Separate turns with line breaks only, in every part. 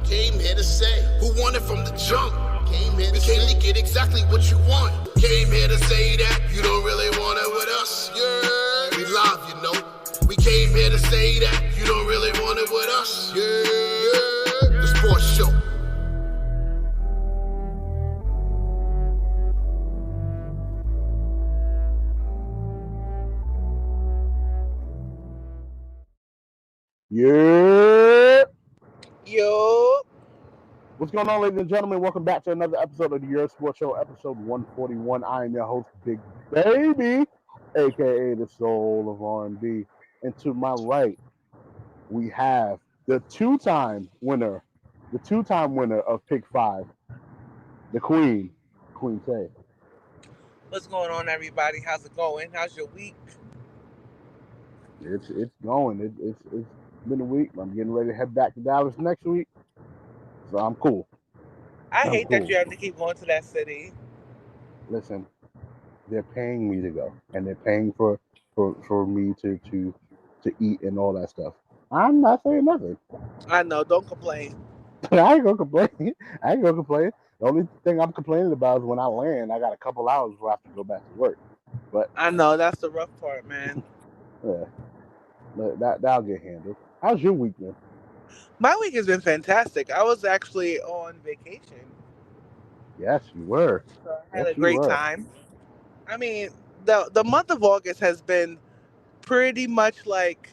Came here to say who won it from the jump. We came to get exactly what you want. Came here to say that you don't really want it with us. Yeah, we live, you know. We came here to say that you don't really want it with us. Yeah, the sports show.
Yeah.
Yo.
What's going on, ladies and gentlemen? Welcome back to another episode of the Yerrr Sports Show, episode 141. I am your host, Big Baby, a.k.a. the soul of R&B. And to my right, we have the two-time winner of Pick 5, the Queen Tay.
What's going on, everybody? How's it going? How's your week?
It's going. It's been a week. I'm getting ready to head back to Dallas next week, so I'm cool.
I hate that you have to keep going to that city.
Listen, they're paying me to go, and they're paying for me to eat and all that stuff. I'm not saying nothing.
I know. Don't complain.
I ain't gonna complain. The only thing I'm complaining about is when I land, I got a couple hours before I have to go back to work. But
I know that's the rough part, man.
Yeah, but that'll get handled. How's your week, man?
My week has been fantastic. I was actually on vacation.
Yes, you were.
So I had a great time. I mean, the month of August has been pretty much like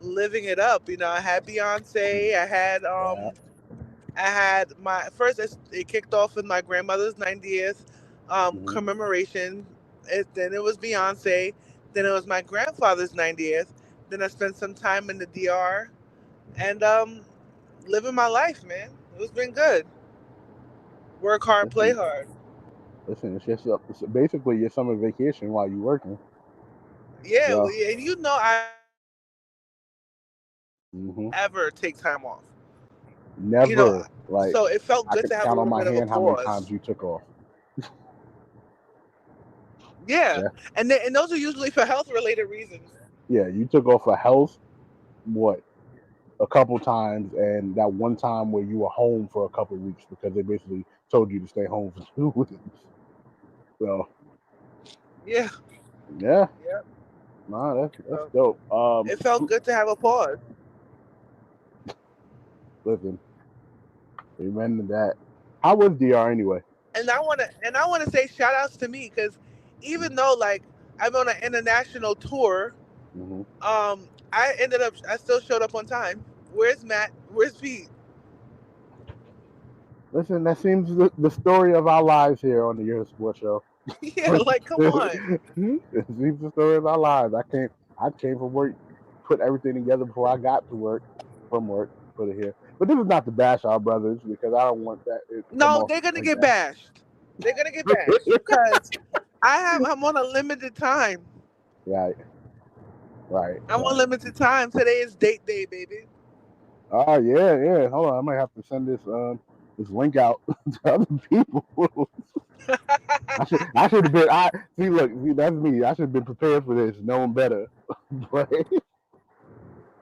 living it up. You know, I had Beyonce. I had my first. It kicked off with my grandmother's 90th commemoration. Then it was Beyonce. Then it was my grandfather's 90th. Then I spent some time in the DR, and living my life, man. It's been good. Work hard, play hard.
Listen, it's just basically your summer vacation while you're working.
Yeah, so. And you know I ever take time off.
Never.
You know,
like
so it felt good to have a little bit of a pause.
How many times you took off.
Yeah. And those are usually for health-related reasons.
Yeah, you took off for health, a couple times, and that one time where you were home for a couple of weeks because they basically told you to stay home for 2 weeks. So.
Yeah.
Yeah. Nah, that's dope.
It felt good to have a pause.
Listen, amen to that. How was DR anyway?
And I wanna say shout outs to me because even though like I'm on an international tour, I still showed up on time. Where's Matt? Where's Pete?
Listen, that seems the story of our lives here on the Yerrr Sports Show.
Yeah, like come on.
It seems the story of our lives. I came from work, put everything together before I got to work, put it here. But this is not to bash our brothers because I don't want that.
No, they're gonna get bashed. They're gonna get bashed because I'm on a limited time.
Right.
I'm on limited time. Today is date day, baby.
Oh yeah. Hold on, I might have to send this link out to other people. I should have been. See, that's me. I should have been prepared for this, knowing better.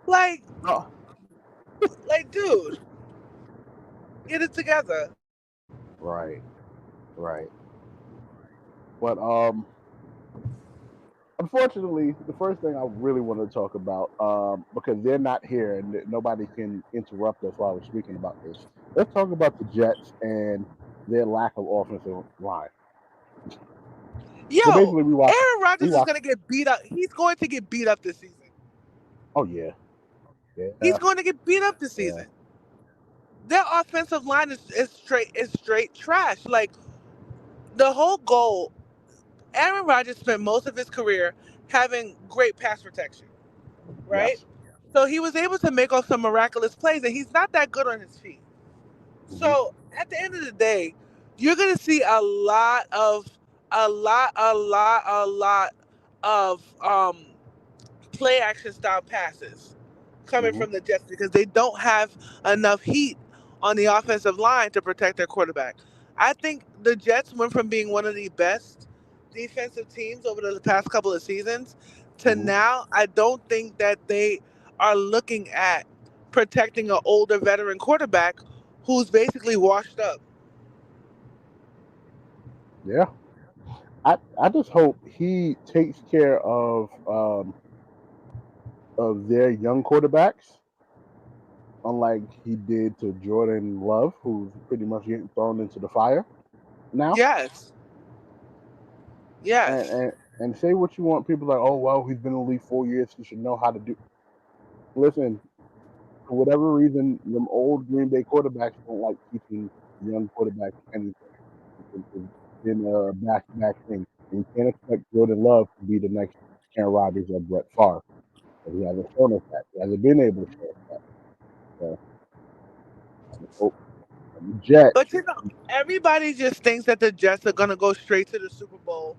Like, dude, get it together.
Right. But unfortunately, the first thing I really want to talk about, because they're not here and nobody can interrupt us while we're speaking about this. Let's talk about the Jets and their lack of offensive line.
Yo, so Aaron Rodgers is going to get beat up. He's going to get beat up this season.
Oh, yeah.
He's going to get beat up this season. Their offensive line is straight trash. Like, the whole goal, Aaron Rodgers spent most of his career having great pass protection, right? Yes. So he was able to make off some miraculous plays, and he's not that good on his feet. Mm-hmm. So at the end of the day, you're going to see a lot of play action style passes coming from the Jets because they don't have enough heat on the offensive line to protect their quarterback. I think the Jets went from being one of the best defensive teams over the past couple of seasons to now I don't think that they are looking at protecting an older veteran quarterback who's basically washed up.
Yeah. I just hope he takes care of their young quarterbacks, unlike he did to Jordan Love, who's pretty much getting thrown into the fire now.
Yes.
And
Yes.
and, and say what you want. People are like, oh well, he's been in the league 4 years. He should know how to do. Listen, for whatever reason, them old Green Bay quarterbacks don't like teaching young quarterbacks anything. It's been a back-to-back thing. And you can't expect Jordan Love to be the next Aaron Rodgers or Brett Favre. He hasn't shown us that. He hasn't been able to show us that. So I just hope the Jets.
But everybody just thinks that the Jets are gonna go straight to the Super Bowl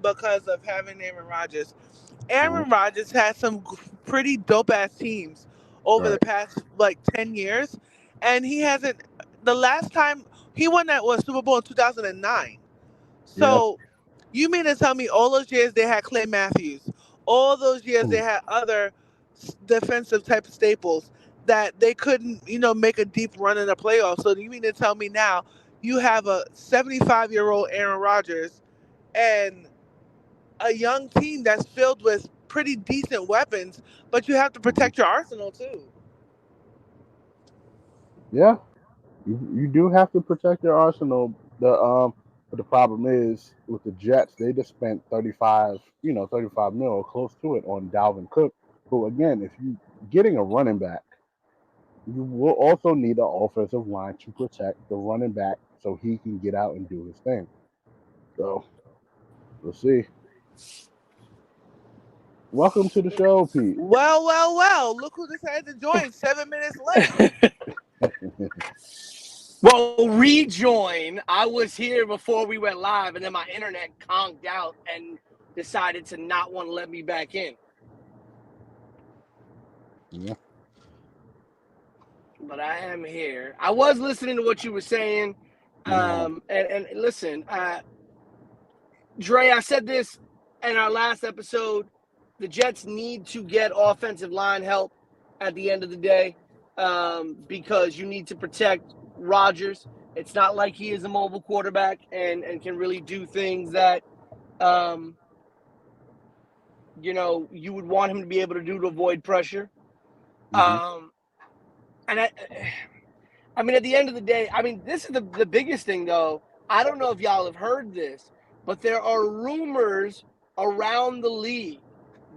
because of having Aaron Rodgers.
Mhm.
Aaron Rodgers had some pretty dope ass teams over the
Right.
past like 10 years, and he hasn't. The last time he won that was Super Bowl in 2009.
Yeah.
So you mean to tell me all those years they had Clay Matthews, all those years they
Mm.
had other defensive type of staples that they couldn't, make a deep run in the playoffs. So you mean to tell me now you have a 75-year-old Aaron Rodgers and a young team that's filled with pretty decent weapons, but you have to
Mhm.
protect your arsenal too.
Yeah. You do have to protect your arsenal. But the problem is with the Jets, they just spent 35 mil or close to it on Dalvin Cook. Who again, if you getting a running back, you will also need an offensive line to protect the running back so he can get out and do his thing. So we'll see. Welcome to the show, Pete.
Well, well, well. Look who decided to join 7 minutes late.
Well, rejoin. I was here before we went live, and then my internet conked out and decided to not want to let me back in.
Yeah.
But I am here. I was listening to what you were saying. And listen, Dre, I said this in our last episode. The Jets need to get offensive line help at the end of the day because you need to protect Rodgers. It's not like he is a mobile quarterback and can really do things that, you would want him to be able to do to avoid pressure.
Mm-hmm.
And I mean, at the end of the day, this is the biggest thing, though. I don't know if y'all have heard this, but there are rumors around the league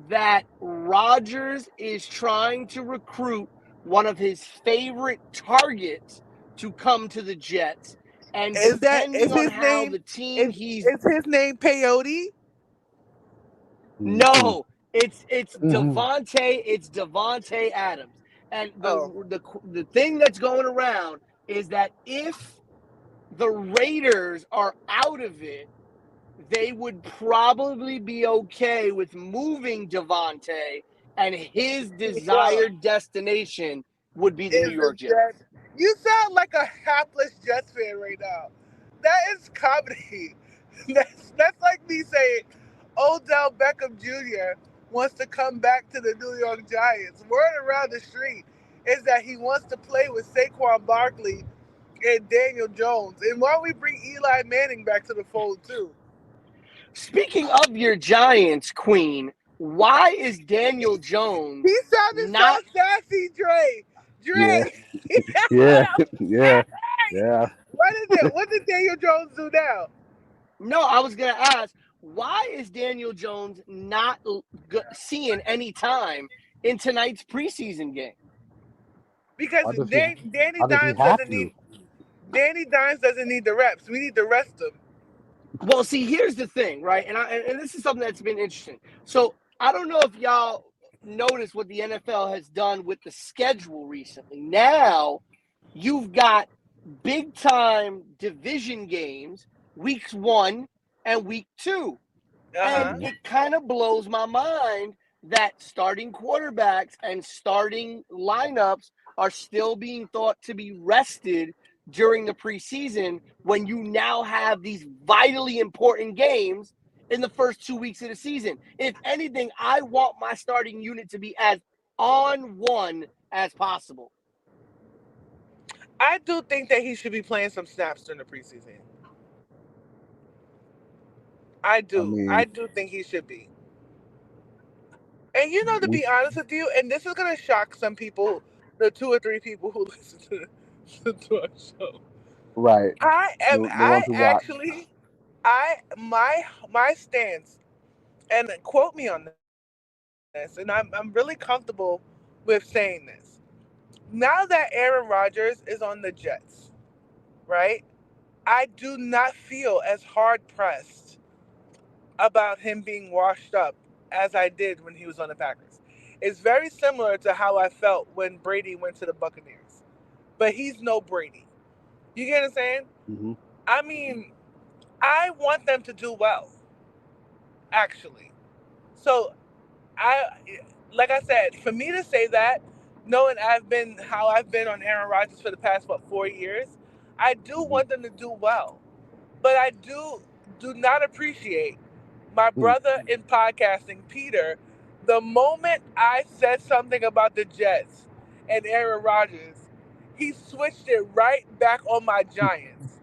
that Rodgers is trying to recruit one of his favorite targets to come to the Jets. And
Is
depending on
his
how
name
the team
is his name Peyote?
No, it's
Mm-hmm.
Devontae Adams. And
Oh,
the thing that's going around is that if the Raiders are out of it, they would probably be okay with moving Devontae, and his
yo,
desired destination would be the New
is the
York Jets.
Jets? You sound like a hapless Jets fan right now. That is comedy. That's like me saying Odell Beckham Jr. wants to come back to the New York Giants. Word around the street is that he wants to play with Saquon Barkley and Daniel Jones. And why don't we bring Eli Manning back to the fold too?
Speaking of your Giants, Queen, why is Daniel Jones
He sounded so
not?
sassy, Dre.
Yeah.
Dre.
Yeah. Yeah. Yeah.
What did Daniel Jones do now?
No, I was going to ask, why is Daniel Jones not seeing any time in tonight's preseason game?
Because
How does he?
Danny
How does he
Dimes
have
doesn't
to?
need Danny Dimes doesn't need the reps. We need to rest him.
Well, see, here's the thing, right? And this is something that's been interesting. So I don't know if y'all noticed what the NFL has done with the schedule recently. Now you've got big time division games, weeks 1 and week 2.
Uh-huh.
And it kind of blows my mind that starting quarterbacks and starting lineups are still being thought to be rested during the preseason when you now have these vitally important games in the first 2 weeks of the season. If anything, I want my starting unit to be as on one as possible.
I do think that he should be playing some snaps during the preseason. I
I
do.
mean,
I do think he should be. And to
we
be honest with you, and this is gonna shock some people, the two or three people who listen to our show.
right.
I am.
The ones
I
who watch.
actually. My stance, and quote me on this, and I'm really comfortable with saying this. Now that Aaron Rodgers is on the Jets, right? I do not feel as hard pressed about him being washed up as I did when he was on the Packers. It's very similar to how I felt when Brady went to the Buccaneers. But he's no Brady. You get what I'm saying?
Hmm.
I mean, I want them to do well, actually. So I like I said, for me to say that, knowing I've been on Aaron Rodgers for the past 4 years, I do
Hmm.
want them to do well. But I do not appreciate my
Hmm.
brother in podcasting, Peter, the moment I said something about the Jets and Aaron Rodgers, he switched it right back on my Giants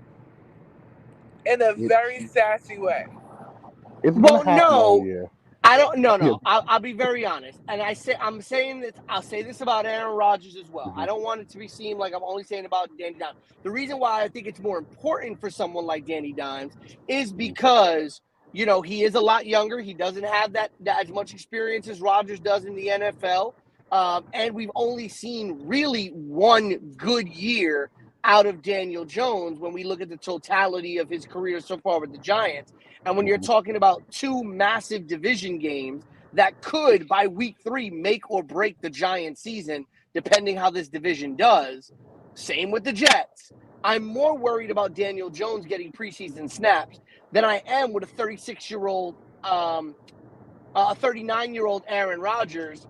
in a
It's
very sassy way.
it's gonna
Well,
happen all
no,
year.
I don't. No,
Yeah.
no. I'll be very honest, and I'm saying this. I'll say this about Aaron Rodgers as well.
Hmm.
I don't want it to be seen like I'm only saying about Danny Dimes. The reason why I think it's more important for someone like Danny Dimes is
Hmm.
because he is a lot younger. He doesn't have that as much experience as Rodgers does in the NFL, and we've only seen really one good year out of Daniel Jones when we look at the totality of his career so far with the Giants. And when you're
Hmm.
talking about two massive division games that could, by week 3, make or break the Giants season, depending how this division does, same with the Jets. I'm more worried about Daniel Jones getting preseason snaps than I am with a 36-year-old, a 39-year-old Aaron Rodgers,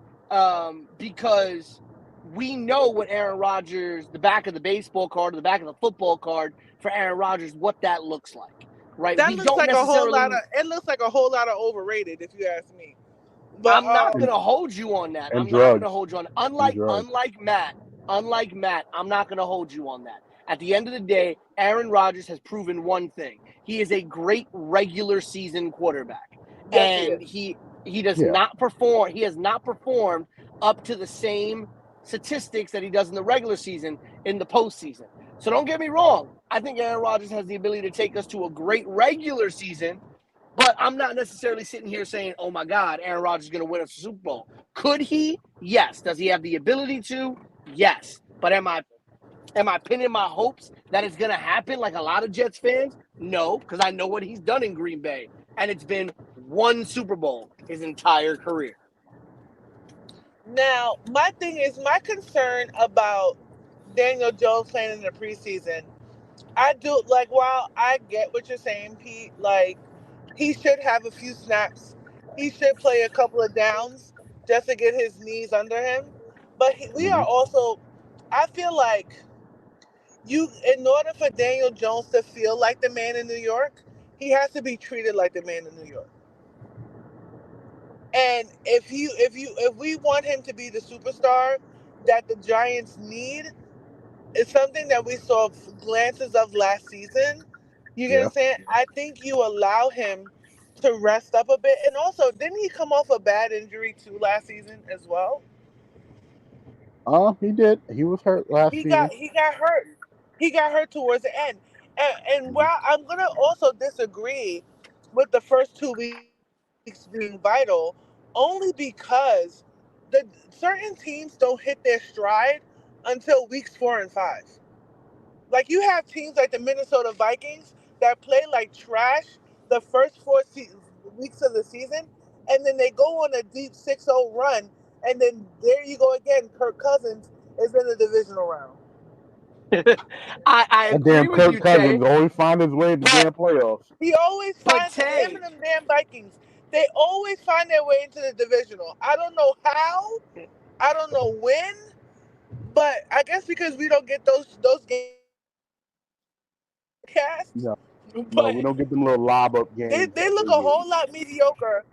because we know what Aaron Rodgers, the back of the baseball card or the back of the football card for Aaron Rodgers, what that looks like. Right,
That
we
looks
don't
like a whole lot
necessarily.
of it looks like a whole lot of overrated if you ask me. But
I'm not
And,
going to hold you on that.
and
I'm not going to
drugs.
hold you on.
And
Unlike
drugs.
Matt, I'm not going to hold you on that. At the end of the day, Aaron Rodgers has proven one thing: he is a great regular season quarterback,
yes he
and
is.
he does
Yeah.
not perform. He has not performed up to the same statistics that he does in the regular season in the postseason. So don't get me wrong. I think Aaron Rodgers has the ability to take us to a great regular season, but I'm not necessarily sitting here saying, oh my God, Aaron Rodgers is going to win us a Super Bowl. Could he? Yes. Does he have the ability to? Yes. But am I pinning my hopes that it's going to happen like a lot of Jets fans? No, because I know what he's done in Green Bay. And it's been one Super Bowl his entire career.
Now, my thing is my concern about Daniel Jones playing in the preseason. I do like while I get what you're saying, Pete, like he should have a few snaps. He should play a couple of downs just to get his knees under him. But we are
Hmm.
also I feel like in order for Daniel Jones to feel like the man in New York, he has to be treated like the man in New York. And if we want him to be the superstar that the Giants need, it's something that we saw glances of last season. You get what
Yeah.
I'm saying? I think you allow him to rest up a bit. And also, didn't he come off a bad injury too last season as well?
He did. He was hurt last season.
He got hurt. He got hurt towards the end. And
Hmm.
while I'm gonna also disagree with the first 2 weeks being vital, only because the certain teams don't hit their stride until weeks 4 and 5. Like you have teams like the Minnesota Vikings that play like trash the first weeks of the season, and then they go on a deep 6-0 run, and then there you go again. Kirk Cousins is in the divisional round.
I
That
agree
damn
with
Kirk
you, Tay.
Cousins always find his way to the
But
damn playoffs.
He always
but
finds him
Tay,
and them damn Vikings. They always find their way into the divisional. I don't know how. I don't know when. But I guess because we don't get those games broadcast.
No, no, we
But
don't get them little lob up games
they
that
look
they
a
get.
whole lot mediocre.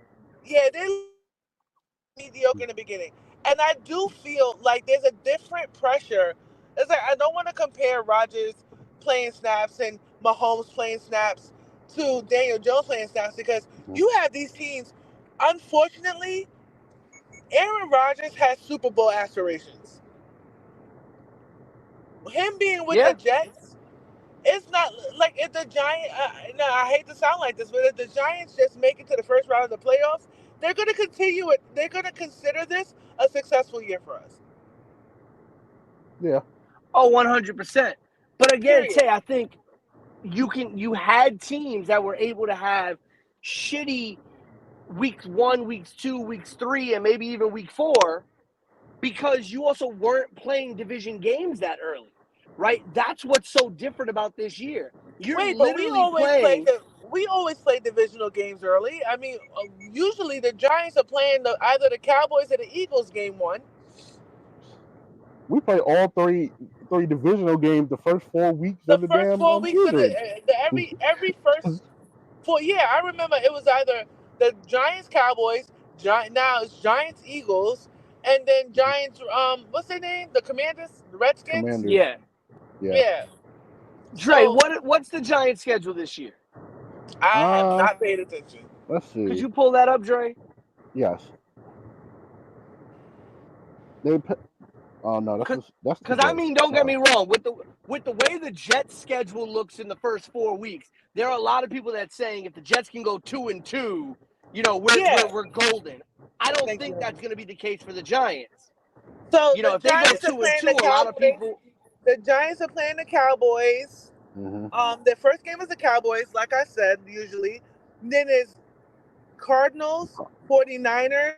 Yeah, they look a whole lot mediocre in the beginning. And I do feel like there's a different pressure It's like I don't want to compare Rodgers playing snaps and Mahomes playing snaps to Daniel Jones playing snaps because you have these teams. Unfortunately, Aaron Rodgers has Super Bowl aspirations. Him being with the Jets, it's not like if the Giants. No, I hate to sound like this, but if the Giants just make it to the first round of the playoffs, they're going to continue it. They're going to consider this a successful year for us.
Yeah.
Oh, 100%. But again,
Period.
Tay, I think you had teams that were able to have shitty weeks 1, weeks 2, weeks 3, and maybe even week 4 because you also weren't playing division games that early, right? That's what's so different about this year. You're literally playing.
We always play divisional games early. I mean, usually the Giants are playing either the Cowboys or the Eagles game 1.
We play all three divisional games the first 4 weeks of the
first
damn
4 weeks of
season.
every first 4. Yeah, I remember it was either the Giants Cowboys, now it's Giants Eagles, and then Giants what's their name? The Commanders, the Redskins.
Commanders.
Yeah.
Dre,
So,
what's the Giants schedule this year?
I have not paid attention.
Let's see.
Could you pull that up, Dre?
Yes. Oh no, that's
because I mean, don't get me wrong. With the way the Jets' schedule looks in the first 4 weeks, there are a lot of people that saying if the Jets can go 2-2, we're golden. I don't think that's going to be the case for the Giants.
So
if they go 2-2, a lot of people.
The Giants are playing the Cowboys. Their first game is the Cowboys, like I said, usually. Then it's Cardinals, 49ers,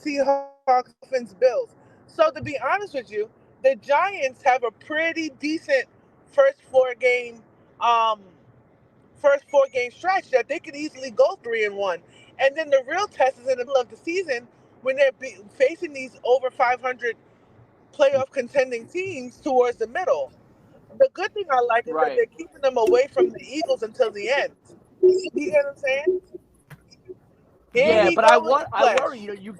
Seahawks, Dolphins, Bills. So to be honest with you, the Giants have a pretty decent first four game stretch that they could easily go 3-1. And then the real test is in the middle of the season when they're facing these over 500 playoff contending teams towards the middle. The good thing I like is that they're keeping them away from the Eagles until the end. You get what I'm saying?
But I worry, you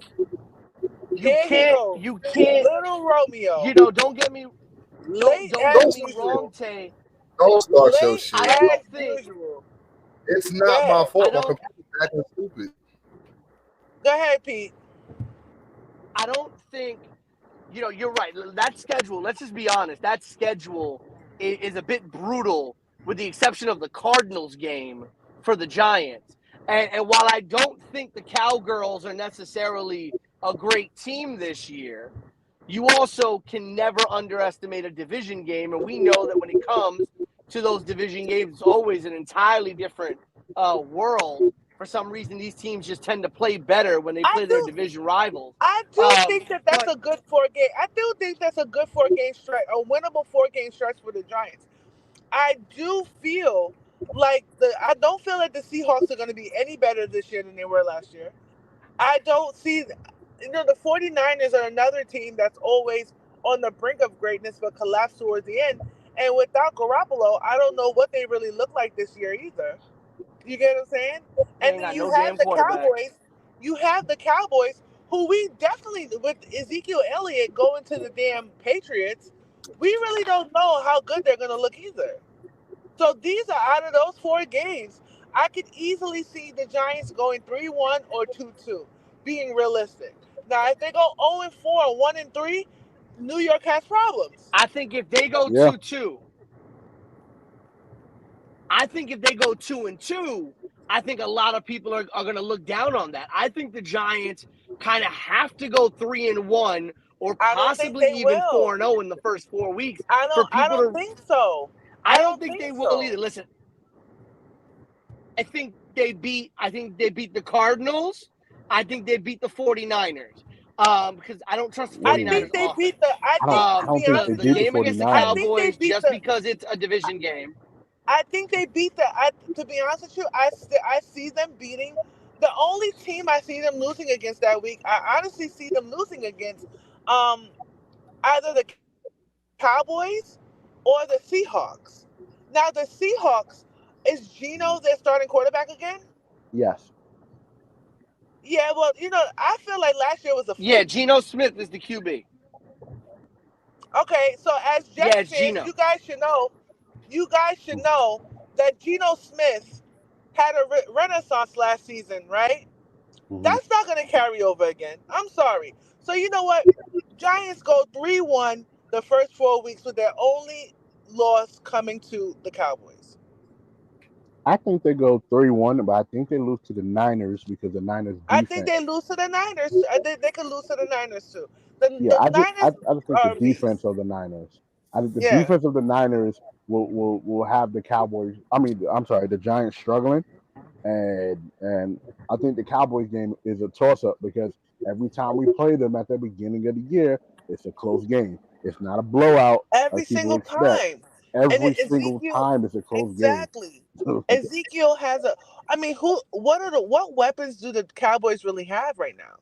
can't.
Little Romeo.
Don't get me wrong, Tay.
Don't start your shit.
I don't think
it's not my fault. My computer's acting stupid.
Go ahead, Pete.
I don't think you're right. That schedule, let's just be honest, that schedule is a bit brutal with the exception of the Cardinals game for the Giants. And while I don't think the Cowgirls are necessarily a great team this year, you also can never underestimate a division game. And we know that when it comes to those division games, it's always an entirely different world. For some reason, these teams just tend to play better when they play their division rivals.
I do think that's a good 4-game. I do think that's a good 4-game stretch, a winnable 4-game stretch for the Giants. I do feel like I don't feel like the Seahawks are going to be any better this year than they were last year. I don't see, the 49ers are another team that's always on the brink of greatness but collapse towards the end. And without Garoppolo, I don't know what they really look like this year either. You get what I'm saying? And then you have the Cowboys. You have the Cowboys, who we definitely, with Ezekiel Elliott going to the damn Patriots, we really don't know how good they're going to look either. So these are out of those 4 games. I could easily see the Giants going 3-1 or 2-2, being realistic. Now, if they go 0-4 or 1-3, New York has problems.
I think if they go 2-2, I think if they go 2-2, I think a lot of people are going to look down on that. I think the Giants kind of have to go 3-1 or possibly even 4-0 in the first 4 weeks.
I don't think so.
I don't think they will either. Listen, I think they beat the Cardinals. I think they beat the 49ers. Because I don't trust the 49ers.
I think they beat the
the game against the Cowboys just because it's a division game.
I think they beat to be honest with you, I see them beating the only team I see them losing against that week. I honestly see them losing against either the Cowboys or the Seahawks. Now the Seahawks, is Geno their starting quarterback again?
Yes.
Yeah, well, I feel like last year was a fluke.
Yeah, Geno Smith is the QB.
Okay, so as Jets fans,
Gino.
you guys should know that Geno Smith had a renaissance last season, right? That's not going to carry over again. I'm sorry. So you know what? Giants go 3-1 the first 4 weeks with their only loss coming to the Cowboys.
I think they go 3-1, but I think they lose to the Niners because the Niners defense.
I think they lose to the Niners. I think they could lose to the Niners too. The
I
Niners
just think the defense of the Niners. I think the defense of the Niners will have the Cowboys. I'm sorry, the Giants struggling, and I think the Cowboys game is a toss up because every time we play them at the beginning of the year, it's a close game. It's not a blowout.
Every single time.
Every single time it's a close game.
Exactly. Ezekiel has a. I mean, what weapons do the Cowboys really have right now?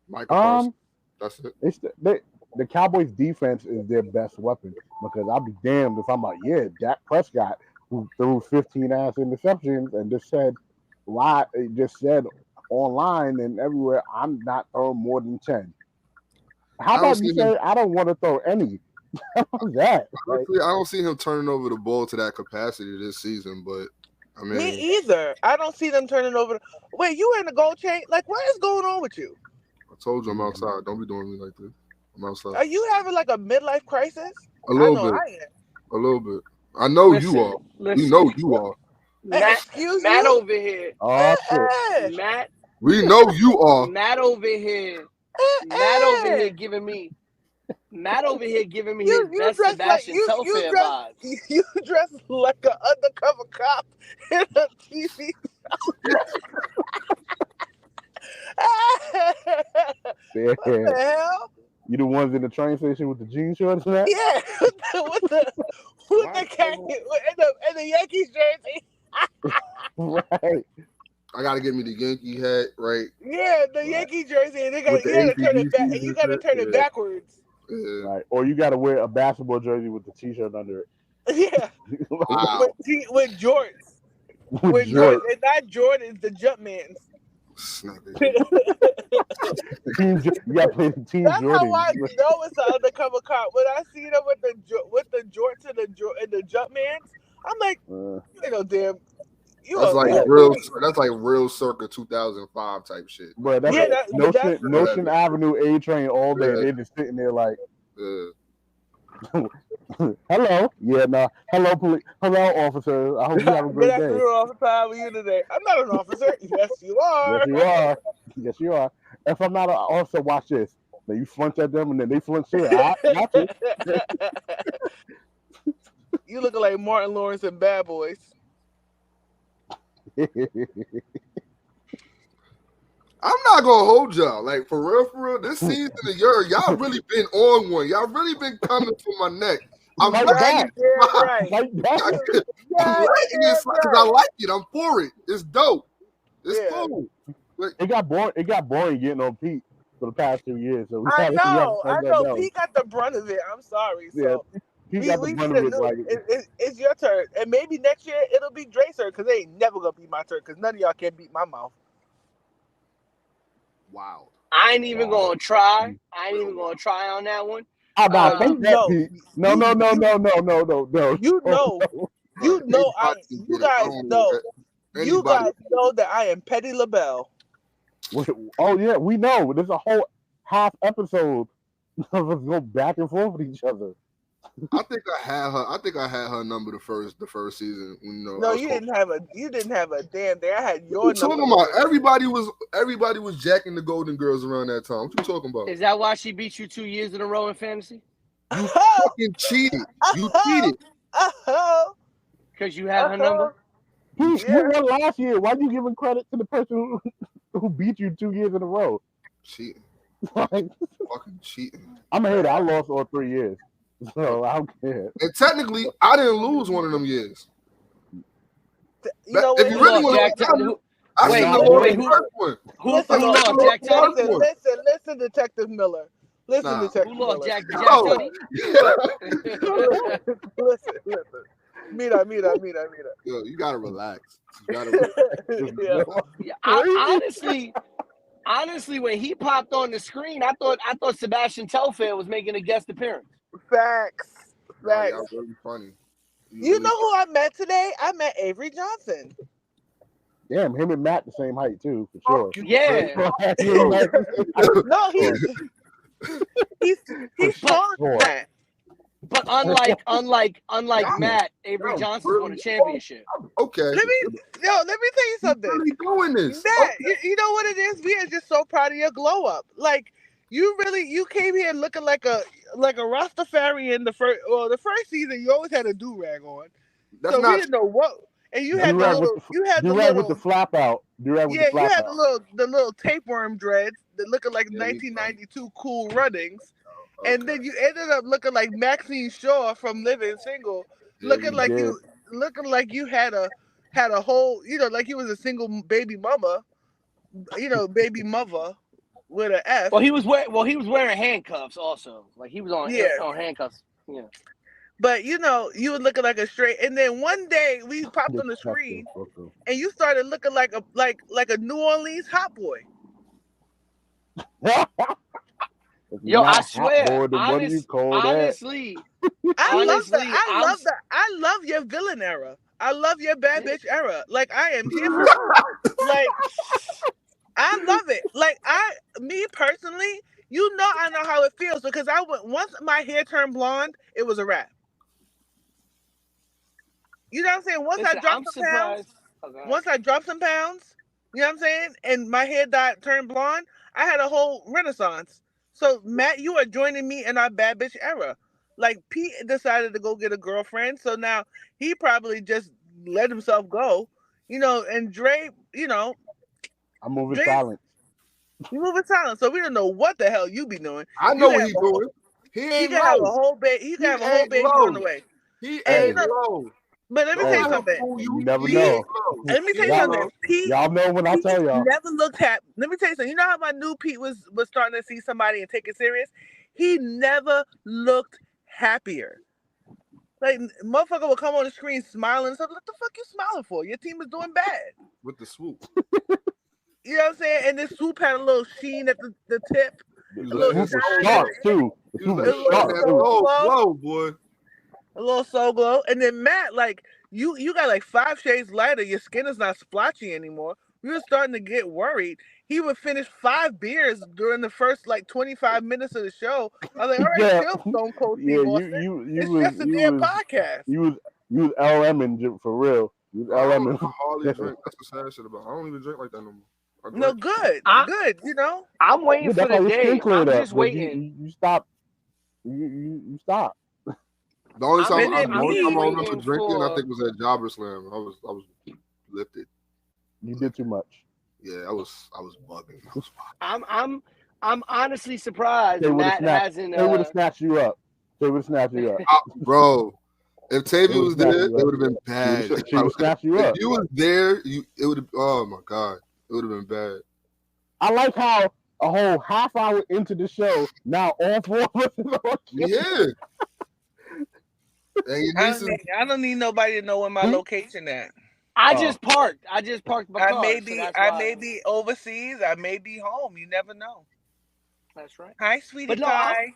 Michael Parsons. That's it.
It's the Cowboys defense is their best weapon because I'll be damned if I'm like, yeah, Dak Prescott who threw 15 ass interceptions and just said online and everywhere, I'm not throwing more than 10. How about you say I don't want to throw any? How's that?
Honestly, I don't see him turning over the ball to that capacity this season, but I mean,
me either. I don't see them turning over. Wait, you in the gold chain? Like, what is going on with you?
I told you I'm outside. Don't be doing me like this. I'm outside.
Are you having like a midlife crisis?
A little bit.
I am.
A little bit. I know you are. We know you are.
Matt over here.
Oh shit.
Matt.
We know you are.
Matt over here. Matt over here giving me his best Sebastian Telfair vibes.
You dress like an undercover cop in a TV. What the hell?
You the ones in the train station with the jean shorts and that?
Yeah, with the khaki and the Yankees jersey.
Right.
I gotta get me the Yankee hat, right?
Yeah, the Yankee jersey, and you gotta turn it back, and you gotta turn it backwards.
Yeah.
Right. Or you gotta wear a basketball jersey with the t-shirt under it.
Yeah.
Wow.
with jorts. With Jordan, and not Jordans, the Jumpmans.
You gotta play the team.
That's
Jordan.
how I know it's an undercover cop. When I see them with the jorts and the Jumpmans, I'm like, you know, damn.
That's like real circa 2005 type shit.
But that's Notion Avenue A train all day. They're just sitting there like, hello, hello, police, hello, officers. I hope you have a great day.
Good afternoon, officer. How are you today? I'm not an officer. Yes, you are.
Yes, you are. Yes, you are. If I'm not an officer, watch this. Then you flinch at them, and then they flinch too. Watch it.
You looking like Martin Lawrence and Bad Boys.
I'm not gonna hold y'all. Like for real, this season of Yerrr, y'all really been on one. Y'all really been coming for my neck. I'm
like
glad
that.
Like that. I'm because I like it. I'm for it. It's dope. It's cool. Like,
it got boring getting on Pete for the past 2 years. So
I know. Pete got the brunt of it. I'm sorry. So
Pete got the brunt of it. Like,
it's your turn, and maybe next year it'll be Dre's turn because they ain't never gonna be my turn because none of y'all can beat my mouth.
Wow.
I ain't even gonna try. I ain't even gonna try on that one.
No. You
guys know that I am Petty LaBelle.
Oh yeah, we know. There's a whole half episode of us go back and forth with each other.
I think I had her number the first season.
No, you didn't have a damn thing. I had your number.
Talking about everybody was jacking the Golden Girls around that time. What you talking about?
Is that why she beat you 2 years in a row in fantasy?
You fucking cheated. You cheated.
Because you have her number.
You won last year. Why are you giving credit to the person who beat you 2 years in a row?
Cheating.
Fucking
cheating.
I'm a hater. I lost all 3 years. So I don't care.
And technically, I didn't lose one of them years.
You know
if you really want to
Listen, Detective Miller. Detective
who lost
Miller.
Jack Tony?
Listen. Mira.
Yo, you gotta relax.
Honestly, Honestly, when he popped on the screen, I thought Sebastian Telfair was making a guest appearance.
Facts.
Oh, y'all really funny.
You know who I met today? I met Avery Johnson.
Damn, him and Matt the same height too, for sure.
Yeah.
No, he's taller than that.
But unlike Matt, Avery Johnson's won a championship.
Okay.
Let me tell you something.
Really doing this?
Matt, you know what it is? We are just so proud of your glow up. Like you came here looking like a Rastafarian in the first season. You always had a do rag on,
That's
so
not.
we didn't know what. And you had
with the flap out.
You had the little tapeworm dreads that looking like 1992 Cool Runnings.
Okay.
And then you ended up looking like Maxine Shaw from Living Single, looking like you had a whole, like you was a single baby mama, baby mother with an F.
Well, he was wearing handcuffs also. Like he was on handcuffs. Yeah.
But you were looking like a straight. And then one day we popped on the screen, and you started looking like a New Orleans hot boy.
Yo, I swear, honestly,
I love your villain era. I love your bad bitch era. Like I am here for it. Like I love it. Like me personally, I know how it feels because once my hair turned blonde, it was a wrap. You know what I'm saying? Once I dropped some pounds, you know what I'm saying, and my hair turned blonde, I had a whole renaissance. So, Matt, you are joining me in our bad bitch era. Like, Pete decided to go get a girlfriend, so now he probably just let himself go, and Dre,
I'm moving silent.
You moving silent, so we don't know what the hell you be doing.
I know what he's doing. He can have a whole baby
on the way.
He ain't low.
But let me tell you something.
You never know.
Let me tell you something. Pete,
y'all know when I tell y'all.
Never looked happy. Let me tell you something. You know how my new Pete was starting to see somebody and take it serious? He never looked happier. Like, motherfucker would come on the screen smiling and stuff. What the fuck you smiling for? Your team is doing bad.
With the swoop.
You know what I'm saying? And this swoop had a little sheen at the tip.
A little sharp, too.
Whoa, boy.
A little soul glow. And then Matt, like, you got like 5 shades lighter. Your skin is not splotchy anymore. We were starting to get worried. He would finish 5 beers during the first like 25 minutes of the show. I was like, all right, chill, Stone Cold Steve Austin. It's just a damn podcast.
You was LMing for real. You was LMing.
I hardly drink. That's the sad shit about it. I don't even drink like that no more.
No, good.
I'm waiting for the day. I'm just waiting.
You stop. You stop.
The only time I remember drinking, I think, was at Jobber Slam. I was lifted.
You did too much.
Yeah, I was bugging.
I'm honestly surprised Matt hasn't.
They would have snatched you up.
Bro. If Tavy was there, it would have been bad.
She would snatch you up.
If you was there, it would have. Oh my god, it would have been bad.
I like how a whole half hour into the show, now all 4 of us is on.
Yeah.
I don't need nobody to know where my location at.
I just parked my car.
I may be overseas. I may be home. You never know.
That's right.
Hi, sweetie pie.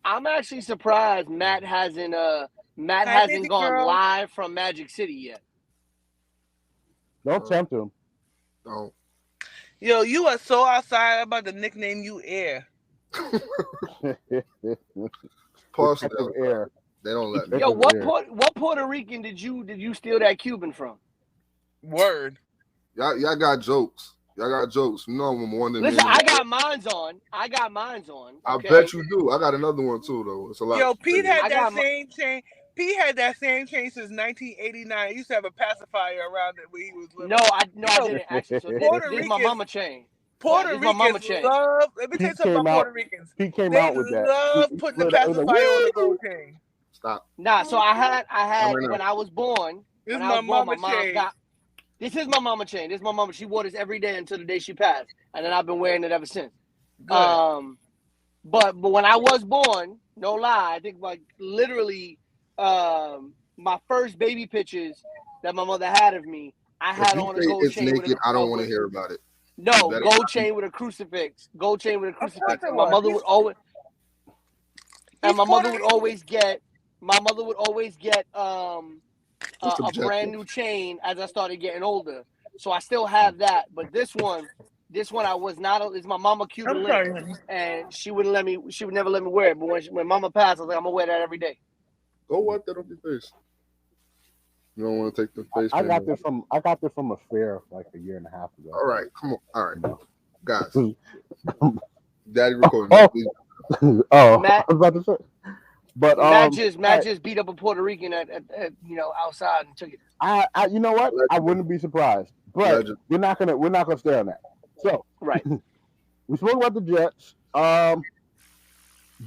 I'm actually surprised Matt hasn't gone live from Magic City yet.
Don't tempt him.
Don't.
Yo, you are so outside. I'm about to nickname you Air.
Partial air. They don't let me.
Yo, what Puerto Rican did you steal that Cuban from?
Word.
Y'all got jokes. You know I'm more than.
Listen, I got mines on. Okay?
I bet you do. I got another one too, though. It's a lot.
Yo, Pete had that same chain. Pete had that same chain since 1989. He used to have a pacifier around it where he was living.
No, I didn't actually. So this is my mama chain.
Puerto Ricans love. Let me tell you something about Puerto Ricans.
Pete came out with that.
They love putting the pacifier on the gold chain.
Stop.
Nah, so I had when I was born.
This is my mama chain.
This is my mama chain. This is my mama. She wore this every day until the day she passed, and then I've been wearing it ever since.
Good.
But when I was born, no lie, I think like literally, my first baby pictures that my mother had of me, I had on a gold chain.
It's naked. I don't want to hear about it.
No,
That-
gold chain with a crucifix. Gold chain with a
course
crucifix.
it
And my
was.
mother would always. And
He's
my mother
Puerto
would
Rican.
always get. My mother would always get
What's
a
objective?
brand new chain as I started getting older. So I still have that, but this one I was not. It's my mama Cuban
I'm
link,
sorry, honey.
and she wouldn't let me. She would never let me wear it. But when mama passed, I was like, I'm gonna wear that every day.
Go wipe that off your face. You don't want to take the face.
I got
cream
this
off.
from a fair like a year and a half ago.
All right, come on. All right,
No.
guys. Daddy recording.
Oh, I
Matt-
was about to say. But
Matt just beat up a Puerto Rican at outside and took it.
I you know what? I wouldn't be surprised. But
Legend.
we're not gonna stay on that. So
Right.
we spoke about the Jets.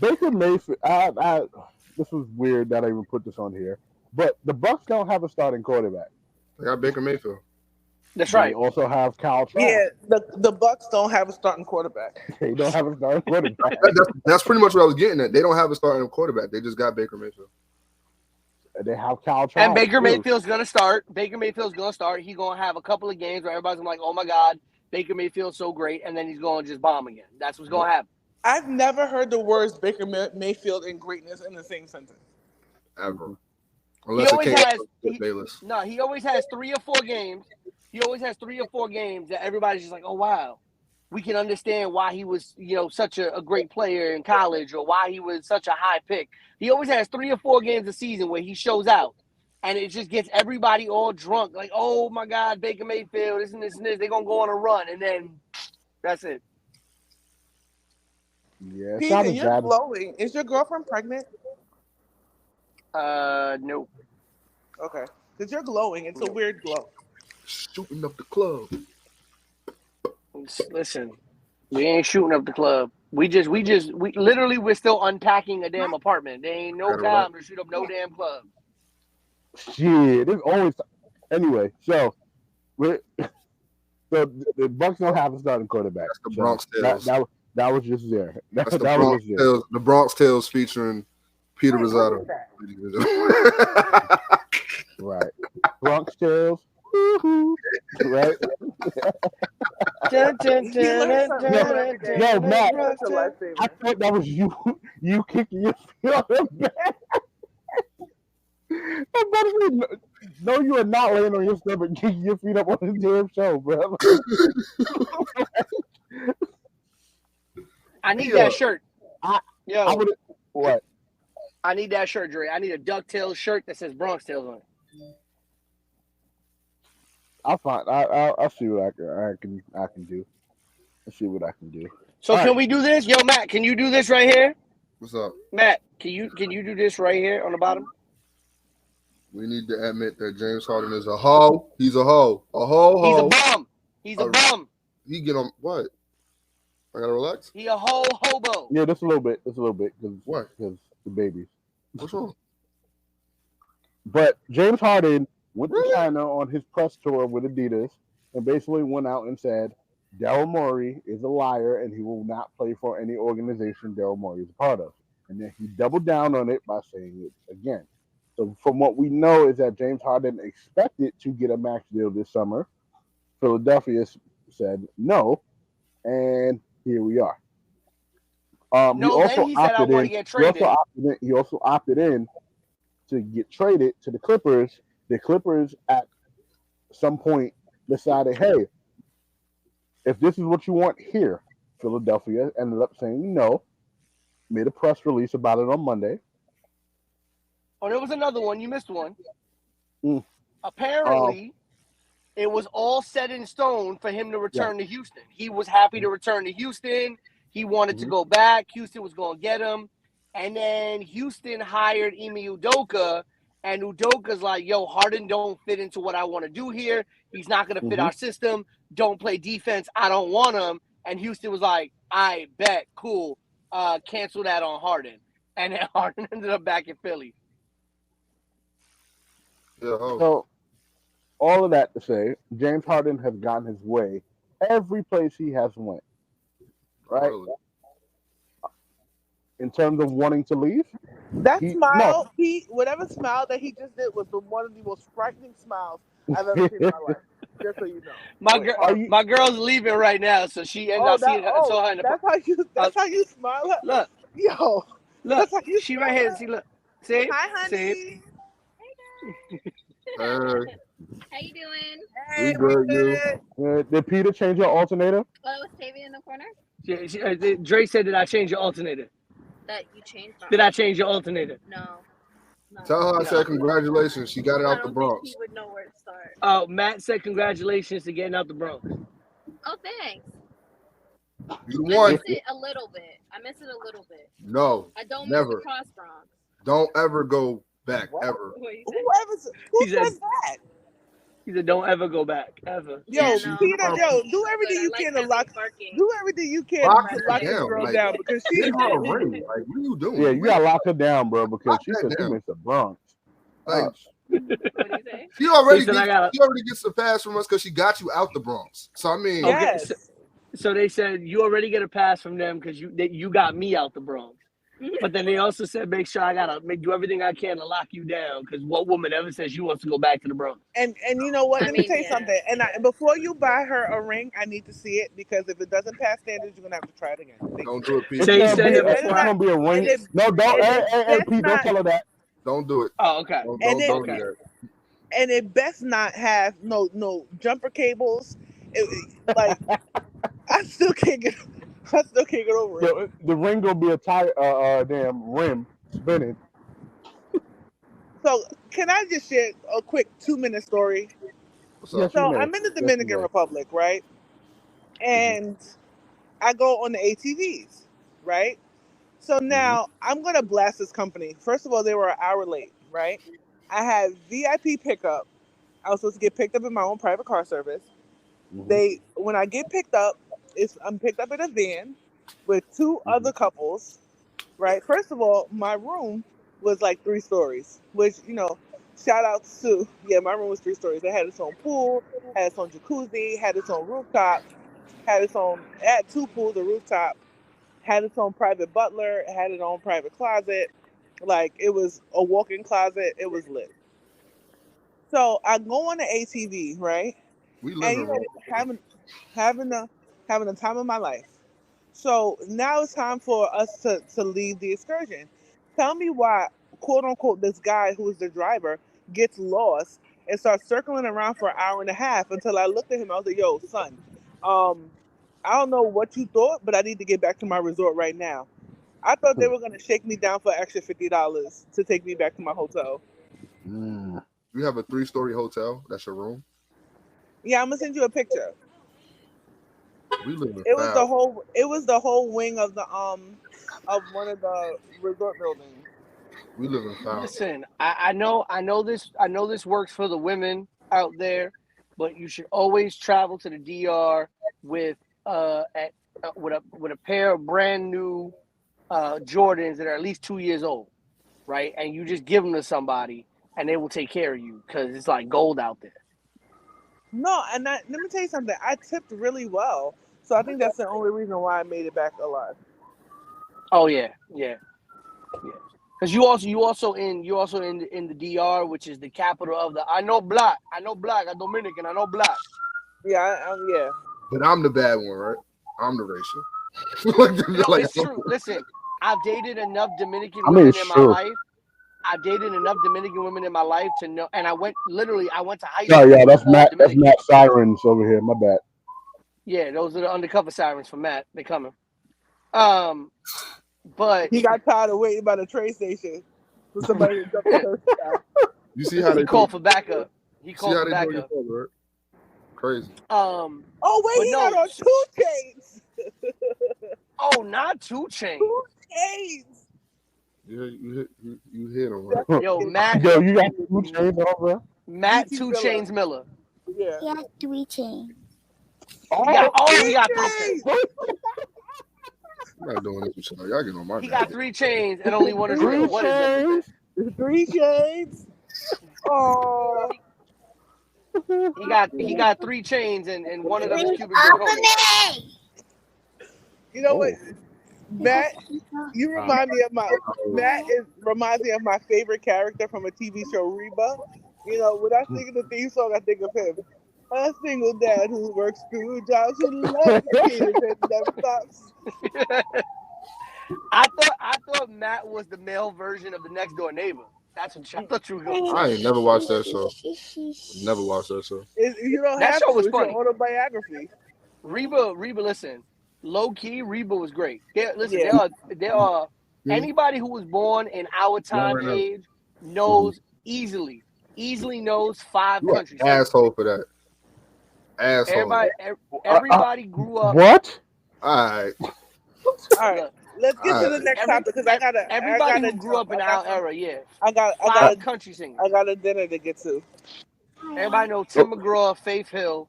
Baker Mayfield. This was weird that I even put this on here. But the Bucs don't have a starting quarterback.
I got Baker Mayfield.
That's
They
right.
also have Kyle Trask.
Yeah, the Bucks don't have a starting quarterback.
They don't have a starting quarterback.
That's pretty much what I was getting at. They don't have a starting quarterback. They just got Baker Mayfield.
They have Kyle Trask.
And Baker
too.
Mayfield's gonna start. He's gonna have a couple of games where everybody's gonna be like, "Oh my God, Baker Mayfield's so great," and then he's gonna just bomb again. That's what's gonna happen.
I've never heard the words Baker Mayfield and greatness in the same sentence.
Ever. Unless it
always
came
has-
from Skip Bayless.
No, he always has 3 or 4 games. He always has 3 or 4 games that everybody's just like, "Oh wow, we can understand why he was, such a great player in college, or why he was such a high pick." He always has 3 or 4 games a season where he shows out, and it just gets everybody all drunk. Like, "Oh my God, Baker Mayfield, this and this and this. They're gonna go on a run," and then that's it.
Yeah, it's not
PJ,
as
you're
bad.
glowing. Is your girlfriend pregnant?
No.
Okay, because you're glowing. It's a weird glow.
Shooting up the club.
Listen, we ain't shooting up the club. We're still unpacking a damn apartment. There ain't no time to shoot up no damn club.
Shit, it's always anyway. So the Bucs don't have a starting quarterback.
That's the
So
Bronx Tales.
that was just there.
That's the
that
Bronx
was just
Tales. The Bronx Tales featuring Peter Rosado.
right. Bronx Tales. Woo-hoo. Right.
You learn something
Yo,
every day.
yo, Matt.
That's a lifesaver.
I thought that was you kicking your feet on the bed. I'm about to say, no, you are not laying on your stomach kicking your feet up on the damn show, bro.
I need that shirt.
I
Yo,
would what?
I need that shirt, Dre. I need a DuckTales shirt that says Bronx Tales on it.
I'll find. I'll see what I can do. I'll see what I can do.
So
All
can
right.
we do this? Yo, Matt, can you do this right here?
What's up?
Matt, can you do this right here on the bottom?
We need to admit that James Harden is a hoe. He's a hoe. A hoe.
He's a bum. He's a
Oh.
bum.
He get on what? I gotta relax.
He a whole hobo.
Yeah, just a little bit. Because
What?
Because the babies.
What's wrong?
But James Harden went to China on his press tour with Adidas and basically went out and said Daryl Morey is a liar and he will not play for any organization Daryl Morey is a part of. And then he doubled down on it by saying it again. So from what we know is that James Harden expected to get a max deal this summer. Philadelphia said no, and here we are.
No, then he said, "I want to get traded."
He also opted in to get traded to the Clippers. The Clippers at some point decided, hey, if this is what you want here, Philadelphia ended up saying no, made a press release about it on Monday.
Oh, there was another one. You missed one.
Mm.
Apparently, it was all set in stone for him to return to Houston. He was happy to return to Houston. He wanted to go back. Houston was going to get him. And then Houston hired Ime Udoka, and Udoka's like, yo, Harden don't fit into what I want to do here. He's not going to fit our system. Don't play defense. I don't want him. And Houston was like, I bet, cool. Cancel that on Harden. And then Harden ended up back in Philly.
Yeah, hoe.
So, all of that to say, James Harden has gotten his way every place he has went. Right?
Really?
In terms of wanting to leave,
That smile,
no.
whatever smile that he just did was one of the most frightening smiles I've ever seen in my life. Just so you know.
My girl's leaving right now, so she ended up seeing her. Saw her in the
That's how you smile at.
Look,
Yo,
look,
that's how you
she right here. See, look, see,
Hi, honey.
see.
How you doing?
Hey,
good, you.
Did Peter change your alternator?
Oh, was Tavy in the corner?
Dre said, "Did I change your alternator?
That you changed my
Did I change your alternator?"
No.
Tell her I said congratulations. She got it out the Bronx.
He would know where to start.
Oh, Matt said congratulations to getting out the Bronx.
Oh, thanks.
You
I
won.
miss it a little bit.
No,
I don't
never.
miss the cross Bronx.
Don't ever go back, ever.
Who says that?
He said, "Don't ever go back, ever."
Yo,
Yeah,
Peter, do everything you can to lock. Do everything you can to lock this girl down because she's
Give her a ring. Like, what are you doing?
Yeah, you gotta lock her down, bro, because
Lock
she
that
said she
down.
missed the Bronx.
Like,
What do you say?
she already
He said,
gets the pass from us because she got you out the Bronx. So I mean,
Yes.
So they said you already get a pass from them because you got me out the Bronx. But then they also said, make sure I gotta do everything I can to lock you down because what woman ever says she wants to go back to the Bronx?
And you know what? Let me tell you something. And before you buy her a ring, I need to see it because if it doesn't pass standards, you're gonna have to try it again.
don't do it, Pete.
So you said
It's gonna be a ring. No, don't. Hey, Pete, don't tell her that.
Don't do it.
Oh, okay.
Don't do that.
And it best not have no jumper cables. Like I still can't get over it.
The ring gonna be a tire, damn rim spinning.
So can I just share a quick 2-minute story?
Yes,
So
you may.
I'm in the Dominican Republic, right? And I go on the ATVs, right? So now I'm gonna blast this company. First of all, they were an hour late, right? I had VIP pickup. I was supposed to get picked up in my own private car service. When I get picked up, I'm picked up in a van with 2 other couples, right? First of all, my room was like 3 stories, which, shout out to, my room was 3 stories. It had its own pool, had its own jacuzzi, had its own rooftop, had 2 pools, a rooftop, had its own private butler, had its own private closet. Like, it was a walk-in closet. It was lit. So I go on the ATV, right?
We live
And having the time of my life. So now it's time for us to leave the excursion. Tell me why, quote unquote, this guy who is the driver gets lost and starts circling around for an hour and a half until I looked at him. I was like, yo, son, I don't know what you thought, but I need to get back to my resort right now. I thought they were going to shake me down for extra $50 to take me back to my hotel.
You have a 3-story hotel. That's your room.
Yeah, I'm gonna send you a picture.
We live in
It was the whole wing of the of one of the resort buildings.
We live in foul.
Listen, I know this works for the women out there, but you should always travel to the DR with a pair of brand new Jordans that are at least 2 years old, right? And you just give them to somebody, and they will take care of you because it's like gold out there.
No, and let me tell you something. I tipped really well, so I think that's the only reason why I made it back alive.
Oh yeah. Because you also in the DR, which is the capital of the I know black, I'm Dominican, I know black.
Yeah, yeah.
But I'm the bad one, right? I'm the racial.
No, it's true. Listen, I've dated enough Dominican women in my life. I've dated enough Dominican women in my life to know, and I went to high school.
Yeah, that's Matt Sirens over here. My bad.
Yeah, those are the undercover sirens for Matt. They coming. But
he got tired of waiting by the train station for somebody to jump the
You see how
he called for backup. He called for backup.
Right? Crazy.
Oh wait, he had on 2 chains.
Oh, not 2 chains.
2 chains.
Yeah, you hit him, right?
Yo, Matt.
Yo, you got 2 chains over?
Matt 2 Chains Miller.
Yeah.
He had 3 chains.
He got 3 chains.
I'm not doing this with y'all. Y'all get on my.
He got 3 chains and only one is real. What is it?
3 chains. Oh.
He got 3 chains and one of them is cubic.
You know what? Matt, you remind me of reminds me of my favorite character from a TV show, Reba. You know, when I think of the theme song, I think of him. A single dad who works 2 jobs, who loves the kids and never stops.
I thought Matt was the male version of the next door neighbor. That's what I thought you were going to say.
I ain't never watched that show. Never watched that show.
You don't
That
have
show
to.
was
It's your
funny.
autobiography.
Reba, listen. Low key, Reba was great. Listen,
Yeah.
there are anybody who was born in our time age knows easily knows 5
You an
countries.
asshole for that. Asshole.
Everybody grew up.
What?
All right.
All right. Let's get to the next topic because
everybody who grew up in our era, yeah.
I got
Five country singers.
I got a dinner to get to.
Everybody know Tim McGraw, Faith Hill.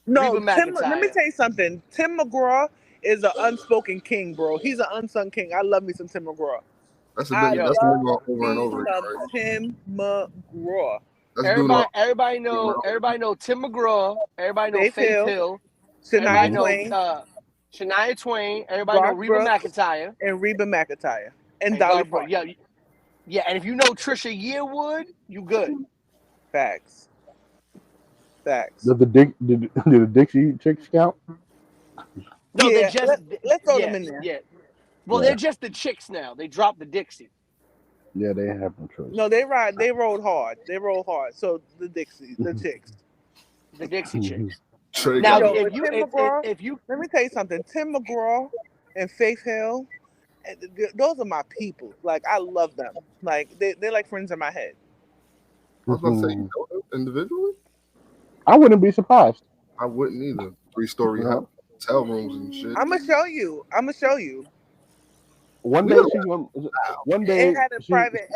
No,
Reba
Tim.
McEntire.
Let me tell you something. Tim McGraw is an unspoken king, bro. He's an unsung king. I love me some Tim McGraw.
That's a nigga. That's a nigga over and over again. Right?
Tim McGraw.
Everybody know Tim McGraw. Everybody know Faith Hill.
Shania Twain.
Shania Twain. Everybody know Reba McEntire.
And Reba McEntire. And Dolly Parton.
Yeah. And if you know Trisha Yearwood, you good.
Facts.
Did the Dixie Chicks count?
No,
yeah,
they just
let's throw them in there.
Yeah. Well, they're just the Chicks now. They dropped the Dixie.
Yeah, they have no choice.
No, they rolled hard. So the Dixie, the Chicks.
The Dixie Chicks.
Now, if you let me tell you something. Tim McGraw and Faith Hill, those are my people. Like, I love them. Like, they're like friends in my head.
I was about to say, you know them individually?
I wouldn't be surprised.
I wouldn't either. 3-story hotel rooms and shit.
I'm gonna show you.
One day
it had a private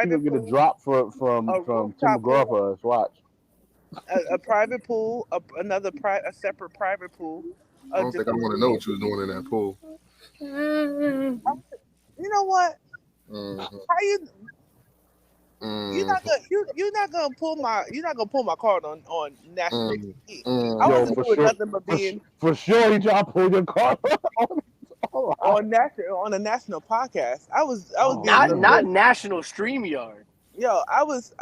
she'll get a drop from Tim McGraw for us. Watch.
A private pool, a separate private pool.
I don't think I want to know what you was doing in that pool.
You know what? How you? You're not gonna pull my card on national TV. I wasn't doing nothing but being
for sure. He tried to pull your card
on a national podcast. I was
not national StreamYard.
Yo, I was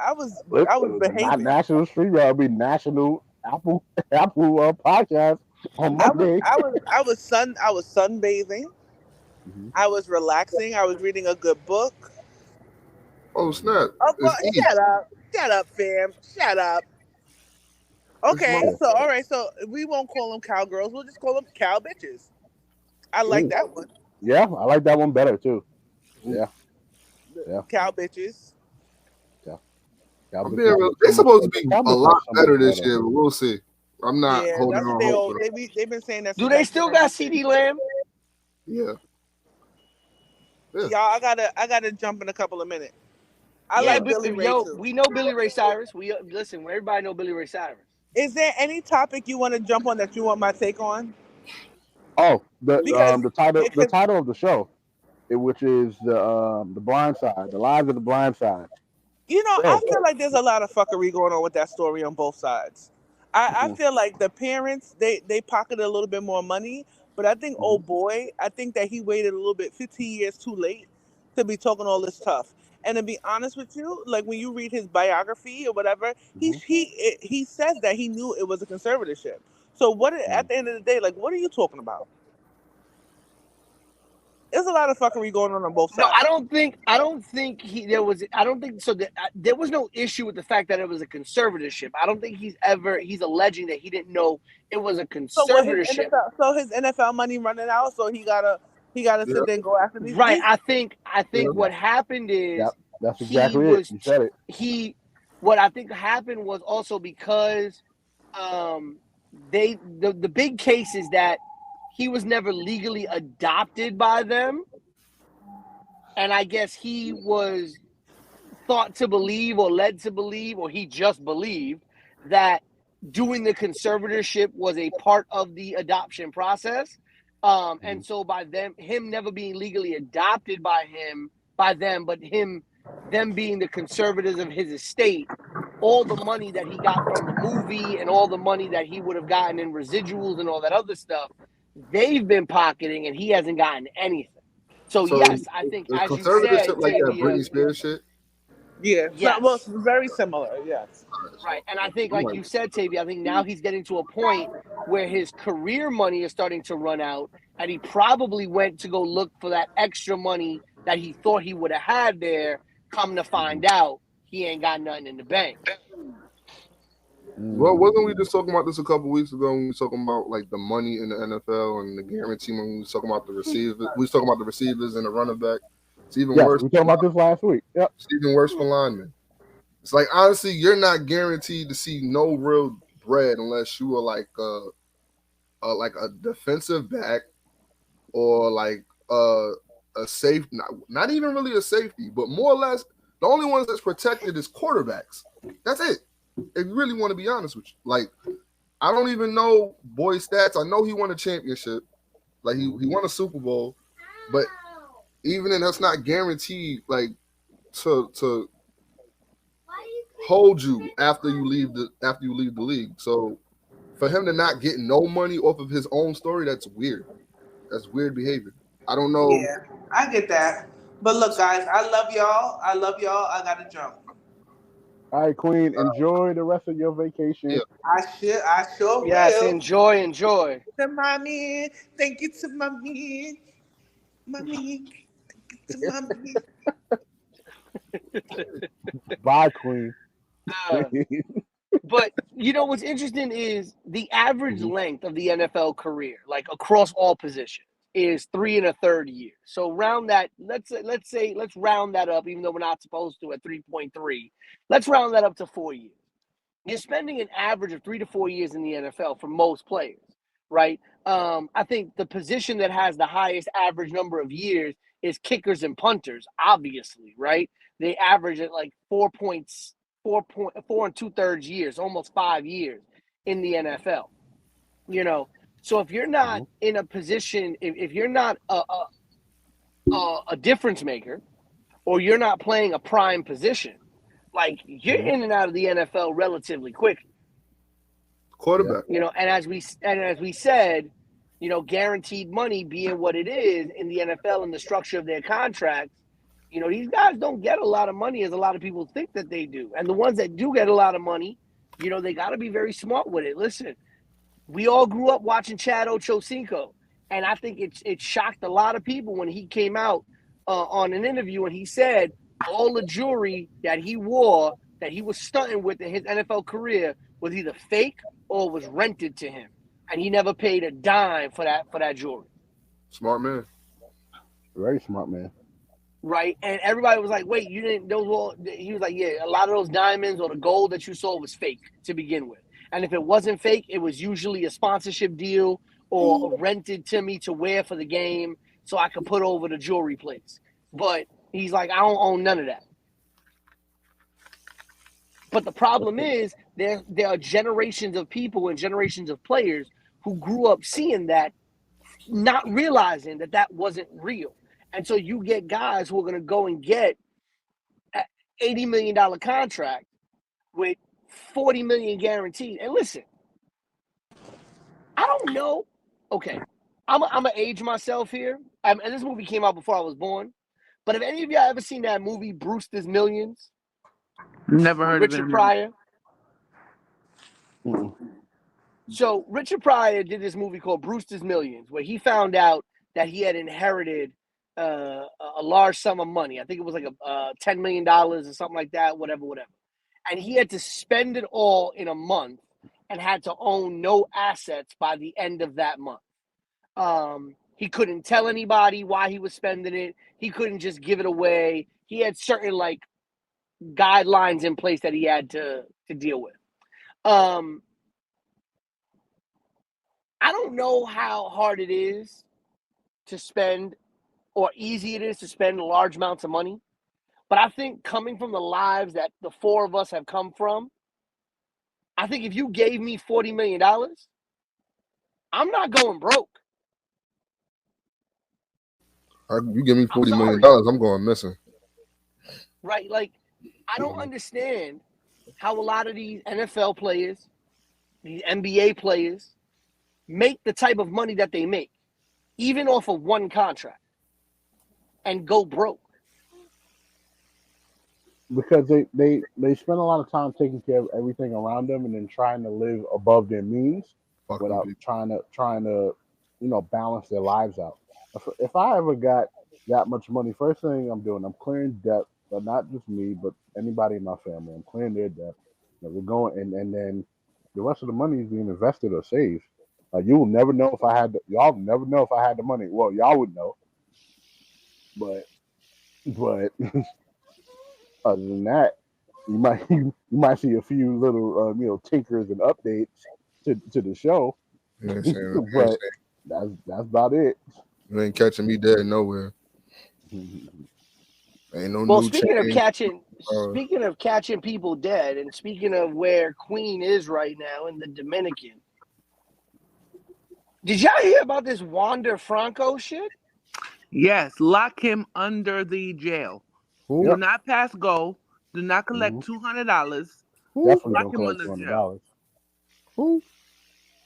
behaving.
Not national StreamYard, it'd be national Apple podcast on Monday.
I was sunbathing. Mm-hmm. I was relaxing. I was reading a good book.
Oh snap!
Shut up, fam. Shut up. Okay, all right. So we won't call them cowgirls. We'll just call them cow bitches. I like that one.
Yeah, I like that one better too. Yeah.
Cow bitches.
Yeah.
They're supposed to be a lot better this year, but we'll see. I'm not holding on hope.
They've been saying that.
Do they still got CD Lamb?
Yeah.
Y'all, I gotta jump in a couple of minutes. I like Billy Ray too.
We know Billy Ray Cyrus. Listen, everybody know Billy Ray Cyrus.
Is there any topic you want to jump on that you want my take on?
Oh, the title of the show, which is the Blind Side, the Lives of the Blind Side.
You know, I feel like there's a lot of fuckery going on with that story on both sides. I feel like the parents they pocketed a little bit more money, but I think I think that he waited a little bit, 15 years too late to be talking all this stuff. And to be honest with you, like when you read his biography or whatever, he says that he knew it was a conservatorship. So at the end of the day, like, what are you talking about? There's a lot of fuckery going on both sides.
No, I don't think there was no issue with the fact that it was a conservatorship. I don't think he's alleging that he didn't know it was a conservatorship.
So his NFL money running out, so he gotta sit there and go after these.
Right. I think what happened is
that's exactly it. You said it.
What I think happened was also because the big case is that he was never legally adopted by them. And I guess he was thought to believe or led to believe, or he just believed that doing the conservatorship was a part of the adoption process. And so by him never being legally adopted by them, but them being the conservators of his estate, all the money that he got from the movie and all the money that he would have gotten in residuals and all that other stuff, they've been pocketing and he hasn't gotten anything. So yes, I think as you said,
like that Britney Spears shit.
Yeah,
Yes.
well, it's very similar. Yes.
Right. And I think, like you said, Tavy, I think now he's getting to a point where his career money is starting to run out, and he probably went to go look for that extra money that he thought he would have had there. Come to find out, he ain't got nothing in the bank.
Well, wasn't we just talking about this a couple weeks ago when we were talking about like the money in the NFL and the guarantee when we were talking about the receivers? We was talking about the receivers and the running back. It's even worse.
We talked about this last week. Yep.
It's even worse for linemen. It's like honestly, you're not guaranteed to see no real bread unless you are like a defensive back or like a safe, not even really a safety, but more or less the only ones that's protected is quarterbacks. That's it. If you really want to be honest with you, like I don't even know Boy's stats. I know he won a championship, like he won a Super Bowl, but even then that's not guaranteed like to hold you after you leave the league. So for him to not get no money off of his own story, that's weird. That's weird behavior. I don't know.
Yeah, I get that. But look, guys, I love y'all. I gotta jump.
All right, Queen. Enjoy the rest of your vacation.
Yeah.
I sure
Yes,
will.
enjoy.
To mommy, thank you to mommy. Mommy, thank you to mommy.
Bye, Queen.
But you know what's interesting is the average length of the NFL career, like across all positions, is 3 1/3 years. So round that, let's round that up, even though we're not supposed to at 3.3. Let's round that up to 4 years. You're spending an average of 3 to 4 years in the NFL for most players, right? I think the position that has the highest average number of years is kickers and punters, obviously, right? They average at like 4 2/3 years, almost 5 years in the NFL. You know, so if you're not in a position, if you're not a difference maker, or you're not playing a prime position, like you're in and out of the NFL relatively quick.
Quarterback.
You know, and as we said, you know, guaranteed money being what it is in the NFL and the structure of their contracts, you know, these guys don't get a lot of money as a lot of people think that they do. And the ones that do get a lot of money, you know, they got to be very smart with it. Listen, we all grew up watching Chad Ochocinco, and I think it shocked a lot of people when he came out on an interview and he said all the jewelry that he wore, that he was stunting with in his NFL career, was either fake or was rented to him, and he never paid a dime for that jewelry.
Smart man.
Very smart man.
Right, and everybody was like, "Wait, you didn't?" Those all, he was like, "Yeah, a lot of those diamonds or the gold that you saw was fake to begin with, and if it wasn't fake, it was usually a sponsorship deal or rented to me to wear for the game, so I could put over the jewelry place." But he's like, "I don't own none of that." But the problem is there are generations of people and generations of players who grew up seeing that, not realizing that that wasn't real. And so you get guys who are going to go and get an $80 million contract with $40 million guaranteed. And listen, I don't know. Okay, I'm going to age myself here. And this movie came out before I was born. But have any of y'all ever seen that movie, Brewster's Millions?
Never heard
Richard
of it.
Pryor. So Richard Pryor did this movie called Brewster's Millions, where he found out that he had inherited a large sum of money. I think it was like $10 million or something like that, whatever. And he had to spend it all in a month and had to own no assets by the end of that month. He couldn't tell anybody why he was spending it. He couldn't just give it away. He had certain like guidelines in place that he had to deal with. I don't know how hard it is to spend or easy it is to spend large amounts of money. But I think coming from the lives that the four of us have come from, I think if you gave me $40 million, I'm not going broke.
You give me $40 million, I'm going missing.
Right? Like, I don't understand how a lot of these NFL players, these NBA players, make the type of money that they make, even off of one contract, and go broke.
because they spend a lot of time taking care of everything around them and then trying to live above their means
Fuck them
without
people.
trying to balance their lives out. If I ever got that much money, first thing I'm doing, I'm clearing debt, but not just me, but anybody in my family. I'm clearing their debt. We're going and then the rest of the money is being invested or saved. You will never know if I had y'all never know if I had the money. Well, y'all would know, but other than that, you might you might see a few little tinkers and updates to the show,
You know what I'm saying?
but that's about it.
You ain't catching me dead nowhere. Ain't no
Well,
new
speaking of catching people dead, and speaking of where Queen is right now in the Dominican, did y'all hear about this Wander Franco shit?
Yes, lock him under the jail.
Who?
Do not pass go. Do not collect $200.
Definitely
Lock
don't
him
collect
under jail.
$200.
Who?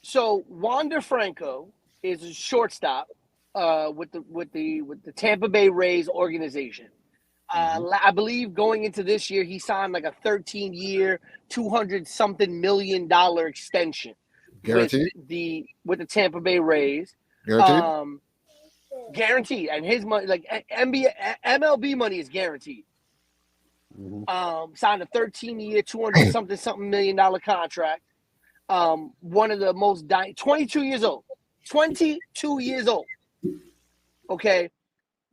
So Wander Franco is a shortstop with the Tampa Bay Rays organization. I believe going into this year, he signed like a 13-year, $200-something million extension
Guaranteed?
with the Tampa Bay Rays.
Guaranteed?
Guaranteed, and his money, like MLB money, is guaranteed. Signed a 13-year, $200-something million contract. One of the most 22 years old. 22 years old. Okay,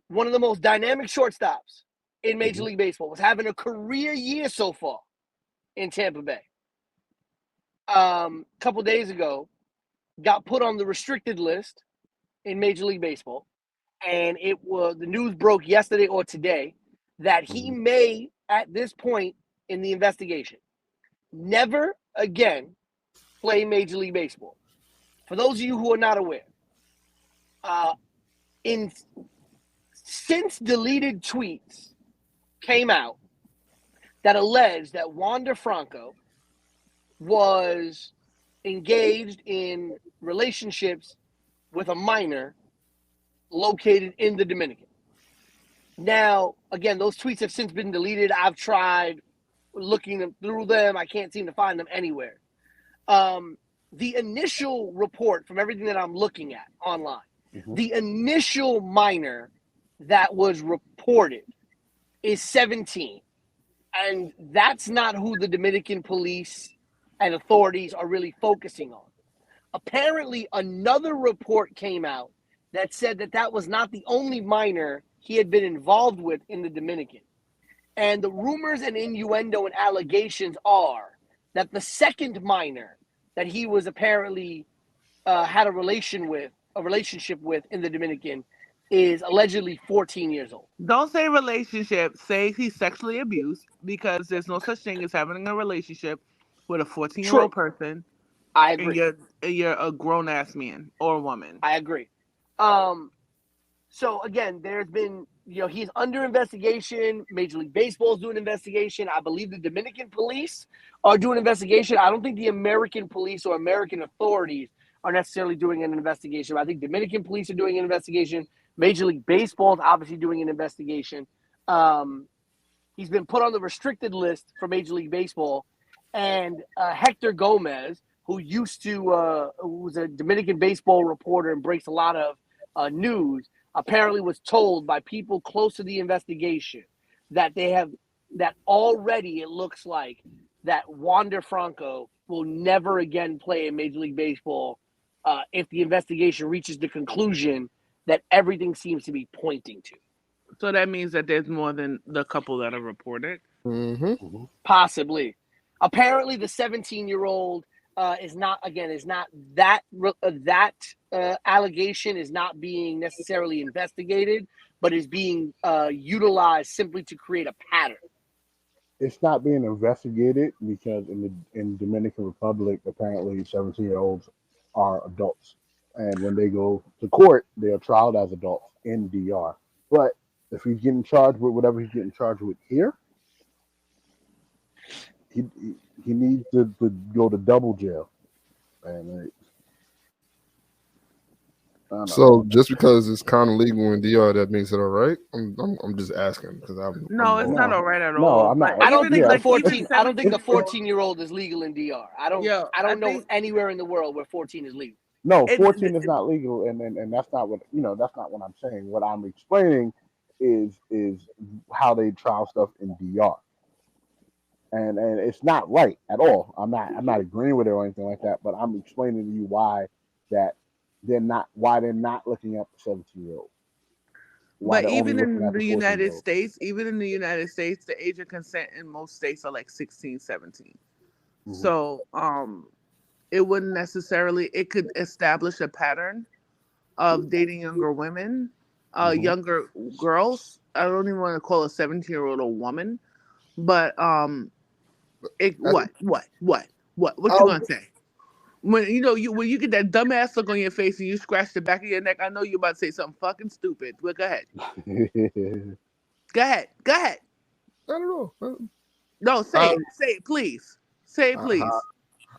one of the most dynamic shortstops in Major League Baseball, was having a career year so far in Tampa Bay. Couple days ago, got put on the restricted list in Major League Baseball, and the news broke yesterday or today that he may, at this point in the investigation, never again play Major League Baseball. For those of you who are not aware, since deleted tweets came out that alleged that Wander Franco was engaged in relationships with a minor located in the Dominican. Now, again, those tweets have since been deleted. I've tried looking through them. I can't seem to find them anywhere. The initial report, from everything that I'm looking at online, the initial minor that was reported is 17. And that's not who the Dominican police and authorities are really focusing on. Apparently, another report came out that said that was not the only minor he had been involved with in the Dominican. And the rumors and innuendo and allegations are that the second minor that he was apparently had a relationship with in the Dominican is allegedly 14 years old.
Don't say relationship. Say he's sexually abused, because there's no such thing as having a relationship with a 14-year-old person.
I agree.
And you're a grown-ass man or woman.
I agree. So again, there's been, he's under investigation. Major League Baseball is doing investigation. I believe the Dominican police are doing investigation. I don't think the American police or American authorities are necessarily doing an investigation. I think Dominican police are doing an investigation. Major League Baseball is obviously doing an investigation. He's been put on the restricted list for Major League Baseball. And Hector Gomez, who was a Dominican baseball reporter and breaks a lot of news, apparently was told by people close to the investigation that already it looks like that Wander Franco will never again play in Major League Baseball if the investigation reaches the conclusion that everything seems to be pointing to.
So that means that there's more than the couple that are reported?
Possibly. Apparently, the 17-year-old is not that allegation is not being necessarily investigated, but is being utilized simply to create a pattern.
It's not being investigated because in Dominican Republic, apparently 17-year-olds are adults, and when they go to court, they are tried as adults in DR. But if he's getting charged with whatever he's getting charged with here, he needs to go to double jail. And
So just because it's kind of legal in DR, that makes it all right? I'm just asking because I'm
it's not all right at
No,
all.
I'm not.
But
I don't think
even,
the
like,
14. I don't think the
17-year-old
14-year-old is legal in DR. I don't
I
know
think-
anywhere in the world where 14 is legal.
No, 14 is not legal, and that's not what that's not what I'm saying. What I'm explaining is how they trial stuff in DR, and it's not right at all. I'm not agreeing with it or anything like that, but I'm explaining to you why they're not looking at the 17-year-old.
But even in the United States, the age of consent in most states are like 16, 17.
Mm-hmm.
So it wouldn't necessarily, it could establish a pattern of dating younger women, younger girls. I don't even want to call a 17-year-old a woman, but what you gonna say? When when you get that dumbass look on your face and you scratch the back of your neck, I know you're about to say something fucking stupid. But go ahead. Go ahead.
I don't know.
No, say it, please. Say it, please.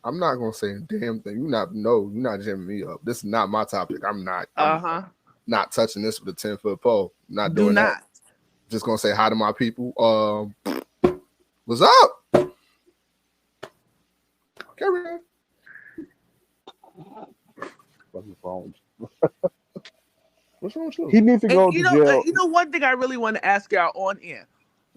I'm not gonna say a damn thing. You're not jamming me up. This is not my topic. I'm not touching this with a 10-foot pole. Not doing that. Just gonna say hi to my people. What's up? Carry on. What's wrong with you?
He needs to go to jail.
You know, one thing I really want to ask y'all on air.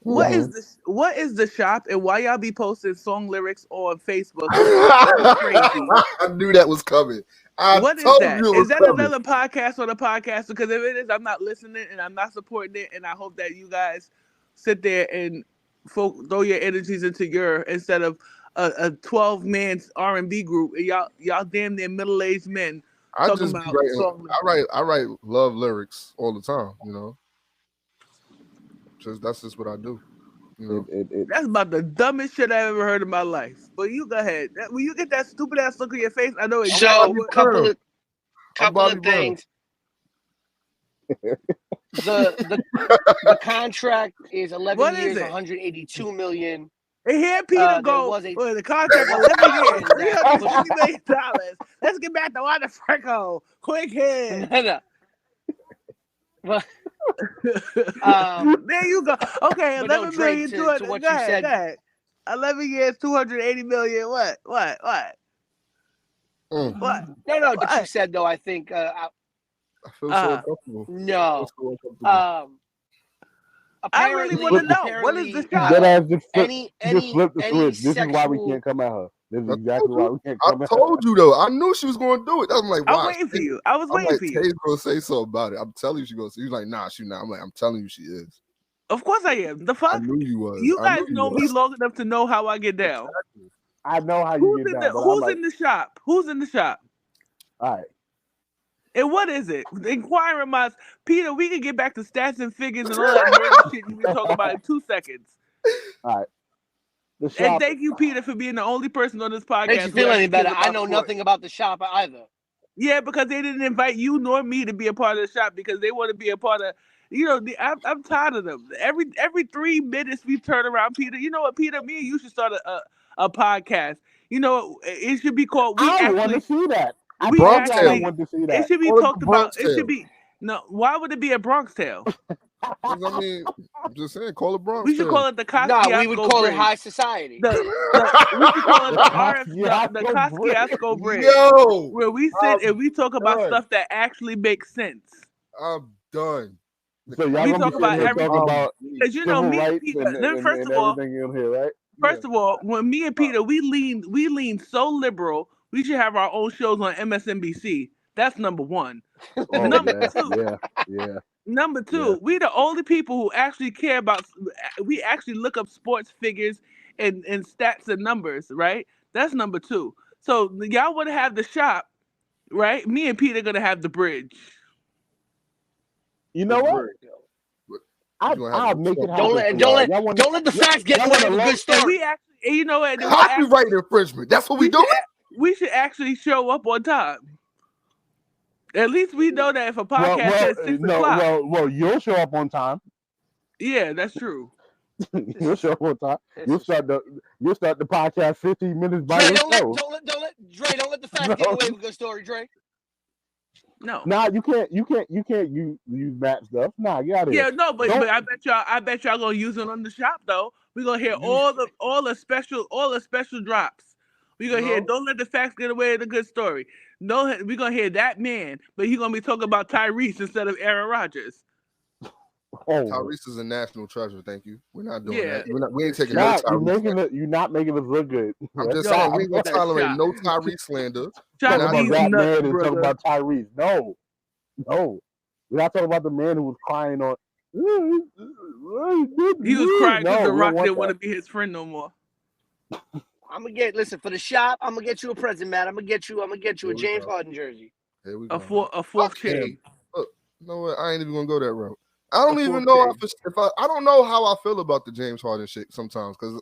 What is the shop, and why y'all be posting song lyrics on Facebook?
I knew that was coming.
What is that? Is that another podcast on a podcast? Because if it is, I'm not listening and I'm not supporting it. And I hope that you guys sit there and throw your energies into Yerrr instead of a 12-man R&B group. And y'all damn near middle-aged men talking about song lyrics.
I write love lyrics all the time. That's just what I do.
That's about the dumbest shit I ever heard in my life. But you go ahead. When you get that stupid ass look on your face, I know exactly.
So, couple of things. The contract is 11 years, 182 million.
And here Peter goes for the contract 11 years, $350 million. Let's get back to Water Franco. Quick hit.
Well,
there you go. Okay, 11 million.
To what you said.
Go ahead. 11 years, 280 million. What? What?
No, what you said though. I think
I feel so uncomfortable.
No.
I really want to know what is the shot.
Just flip the switch. This is why we can't come at her. This is exactly why we can't come at her.
I told you though. I knew she was going to do it. I'm like,
I'm waiting for you. I was waiting for you.
Tay's going to say something about it. I'm telling you she's going to say. He's like, nah, she's not. I'm like, I'm telling you she is.
Of course I am. The fuck?
I knew you was.
You guys know me long enough to know how I get down.
Exactly.
I know how you get down.
Who's in the shop? Who's in the shop?
All right.
And what is it? Inquiring minds. Peter, we can get back to stats and figures and all that shit you been talking about in 2 seconds.
All right.
And thank you, Peter, for being the only person on this podcast.
Makes you feel any better. I know nothing about the shop either.
Yeah, because they didn't invite you nor me to be a part of the shop because they want to be a part of. I'm tired of them. Every 3 minutes we turn around, Peter. You know what, Peter? Me and you should start a podcast. It should be called.
I want to see that.
I want to see that.
It should be talked about. It should be. No, why would it be a Bronx Tale?
I mean, I'm just saying, call it Bronx.
We should call it the Kosciuszko.
No, we would call it High Society.
We should call it the Kosciuszko Bridge.
Yo,
where we sit and we talk about stuff that actually makes sense.
I'm done.
So y'all
we talk about everything. Because me and Peter. First of all,
in here, right?
First of all, when me and Peter we lean so liberal, we should have our own shows on MSNBC. That's number one. Number two.
Yeah.
Number two, we the only people who actually care about. We actually look up sports figures and stats and numbers, right? That's number two. So y'all want to have the shop, right? Me and Peter gonna have the bridge.
You know what? I'll make it happen.
Don't let the facts get in the way of a good story.
We actually, you know what?
Copyright infringement. That's what we do.
We should actually show up on time. At least we know that if a podcast says 6 o'clock.
Well, you'll show up on time.
Yeah, that's true.
You'll show up on time. You'll start the podcast 15 minutes by yourself.
Don't let the facts get away with a good story, Dre.
No.
Nah, you can't use Matt stuff. Nah, get out of here.
Yeah, no, but I bet y'all gonna use it on the shop though. We're gonna hear all the special drops. We're gonna hear don't let the facts get away with the good story. No, we're gonna hear that man, but he's gonna be talking about Tyrese instead of Aaron Rodgers.
Tyrese is a national treasure. Thank you. We're not doing that. We ain't taking
Shot,
no Tyrese.
you're not making us look good.
I'm just saying we ain't gonna tolerate no Tyrese slander.
Talking about that man and talking about Tyrese. No. We're not talking about the man who was crying on.
He was crying because The Rock didn't want to be his friend no more.
I'm gonna listen for the shop. I'm gonna get you a present, Matt. I'm gonna get you a James Harden jersey.
Here we go.
A fourth chain.
Look, you know what? I ain't even gonna go that route. I don't even know I don't know how I feel about the James Harden shit sometimes because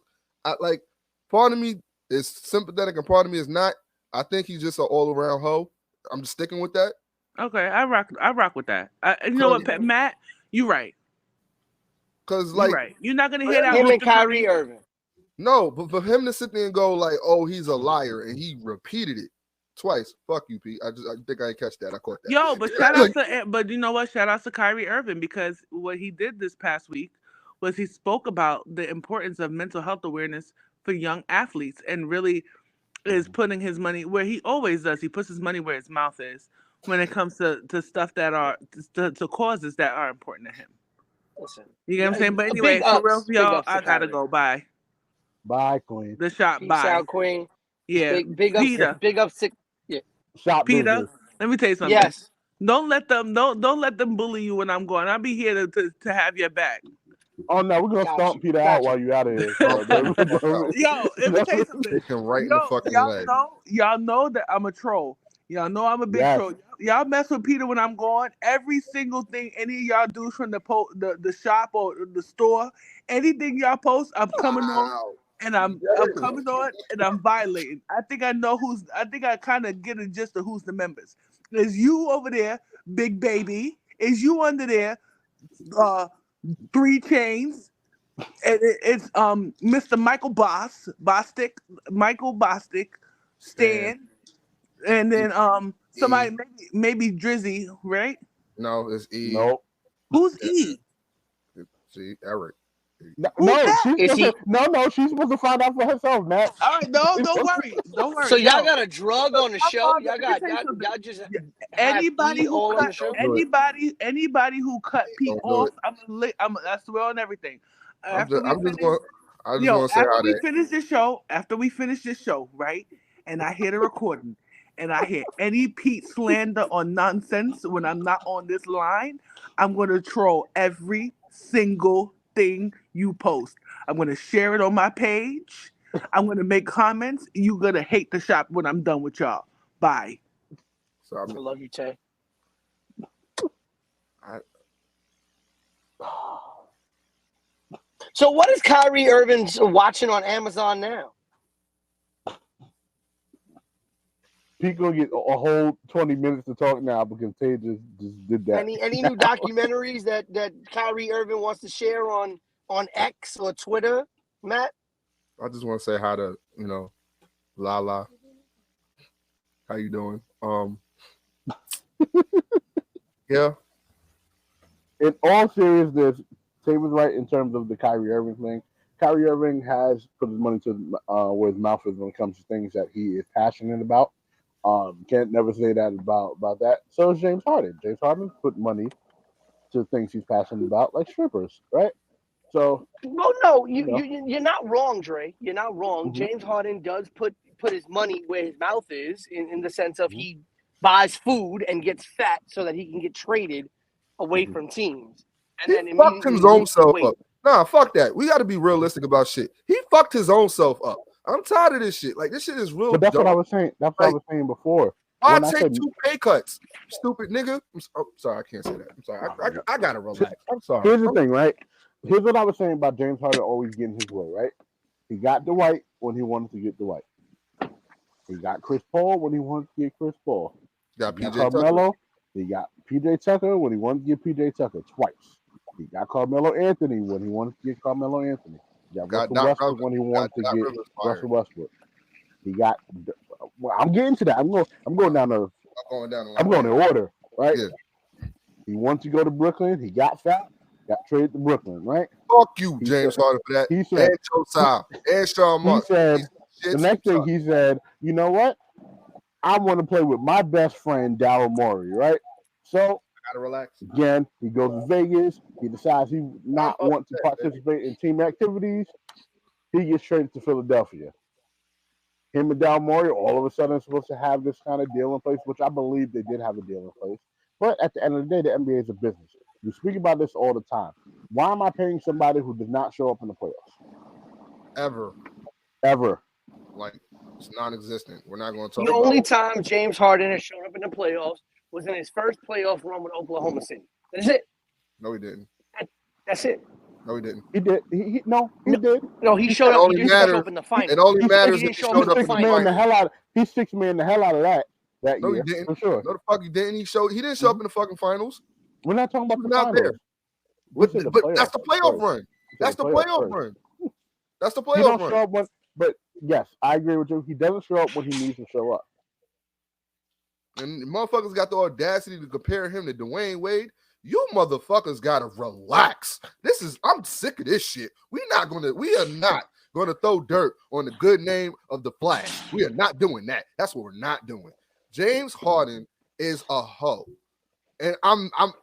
part of me is sympathetic and part of me is not. I think he's just an all around hoe. I'm just sticking with that.
Okay, I rock with that. You know what, Matt? You right.
Because
you're not gonna hear that.
Him and Kyrie Irving.
No, but for him to sit there and go like, "Oh, he's a liar," and he repeated it twice. Fuck you, Pete. I think I didn't catch that. I caught that.
Yo, but but you know what? Shout out to Kyrie Irving because what he did this past week was he spoke about the importance of mental health awareness for young athletes and really is putting his money where he always does. He puts his money where his mouth is when it comes to stuff that are to causes that are important to him.
Listen,
you get what I'm saying? But anyway, for real, y'all, I gotta go. Bye.
Bye, Queen.
The shop.
Peace
bye.
Out, Queen.
Yeah.
Big
Peter.
up. Big up. Yeah.
Shop
Peter.
business.
Let me tell you something.
Yes.
Don't let them bully you when I'm going. I'll be here to have your back.
Oh no, we're gonna stomp Peter out while you out of here.
Yo, let me tell you something.
Right in the fucking leg.
Y'all know that I'm a troll. Y'all know I'm a big troll. Y'all mess with Peter when I'm gone. Every single thing any of y'all do from the shop or the store, anything y'all post, I'm coming on and I'm coming on and I'm violating. I think I kind of get a gist of who's the members. Is you over there, Big Baby? Is you under there? 3 Chains. It's Mr. Michael Bostic, Stan, and then somebody maybe Drizzy, right?
No, it's E.
Nope.
Who's E?
See, Eric.
No, she's supposed to find out for herself, Matt.
All right, no, don't worry.
So y'all got a drug on the show? Y'all just
anybody who
on the show?
Anybody who cut Pete off, I swear on everything.
After we
finish this show, right? And I hear the recording, and I hear any Pete slander or nonsense when I'm not on this line, I'm gonna troll every single thing you post. I'm gonna share it on my page. I'm gonna make comments. You're gonna hate the shop when I'm done with y'all. Bye.
I love you, Tay. So what is Kyrie Irving watching on Amazon now?
Pete gonna get a whole 20 minutes to talk now because Tay just did that.
Any new documentaries that Kyrie Irving wants to share on X or Twitter, Matt?
I just want to say hi to Lala. How you doing? Yeah.
In all seriousness, Tay was right in terms of the Kyrie Irving thing. Kyrie Irving has put his money to where his mouth is when it comes to things that he is passionate about. Can't never say that about that. So is James Harden. James Harden put money to things he's passionate about, like strippers, right? So,
well, no, you're not wrong, Dre. You're not wrong. Mm-hmm. James Harden does put his money where his mouth is, in the sense of he buys food and gets fat so that he can get traded away from teams. And
he fucked his own self up. Nah, fuck that. We got to be realistic about shit. He fucked his own self up. I'm tired of this shit. Like, this shit is real.
But that's dumb. What I was saying. That's what I was saying before.
I take 2 pay cuts, stupid nigga. I'm sorry, I can't say that. I'm sorry. I gotta relax. I'm sorry.
Here's the thing, right? Here's what I was saying about James Harden always getting his way, right? He got Dwight when he wanted to get Dwight. He got Chris Paul when he wanted to get Chris Paul.
Got PJ
Carmelo.
Tucker.
He got PJ Tucker when he wanted to get PJ Tucker twice. He got Carmelo Anthony when he wanted to get Carmelo Anthony. He got Russell Westbrook when he wanted to get Russell Westbrook. He got. Well, I'm getting to that. I'm going down the.
I'm going in order.
right?
Yeah.
He wanted to go to Brooklyn. He got fouled, got traded to Brooklyn, right?
Fuck you,
He
James
said-
Harden, for that.
he said-
And Josiah and Sean
He
Marks.
said
Shit,
the next thing
sorry.
he said, you know what? I want to play with my best friend Daryl Morey, right? So
Gotta relax.
again, he goes to Vegas. He decides he not want to participate in team activities. He gets traded to Philadelphia. Him and Daryl Morey all of a sudden are supposed to have this kind of deal in place, which I believe they did have a deal in place. But at the end of the day, the NBA is a business. We speak about this all the time. Why am I paying somebody who does not show up in the playoffs? Ever.
Like, it's non-existent. We're not going to talk
The
about
only time James Harden has shown up in the playoffs was in his first playoff run with Oklahoma City. That's it.
No, he didn't.
That's it.
No, he didn't.
He did. He did.
No, he showed up. He didn't show up in the finals.
It only matters
He
if
didn't
he
show up
showed
in
up
the
in the
finals.
finals.
He 6 man the hell out of that
No,
year.
he didn't.
For sure.
No, the fuck he didn't. He didn't show up in the fucking finals.
We're not talking about
He
the
was not
finals.
there.
We
But,
said the
but that's the
playoffs
playoff
first.
run.
We said
That's the playoff run. That's the
He
playoff
don't
run.
show up but yes, I agree with you. He doesn't show up when he needs to show up.
And motherfuckers got the audacity to compare him to Dwayne Wade. You motherfuckers gotta relax. I'm sick of this shit. We are not gonna throw dirt on the good name of the Flash. We are not doing that. That's what we're not doing. James Harden is a hoe. And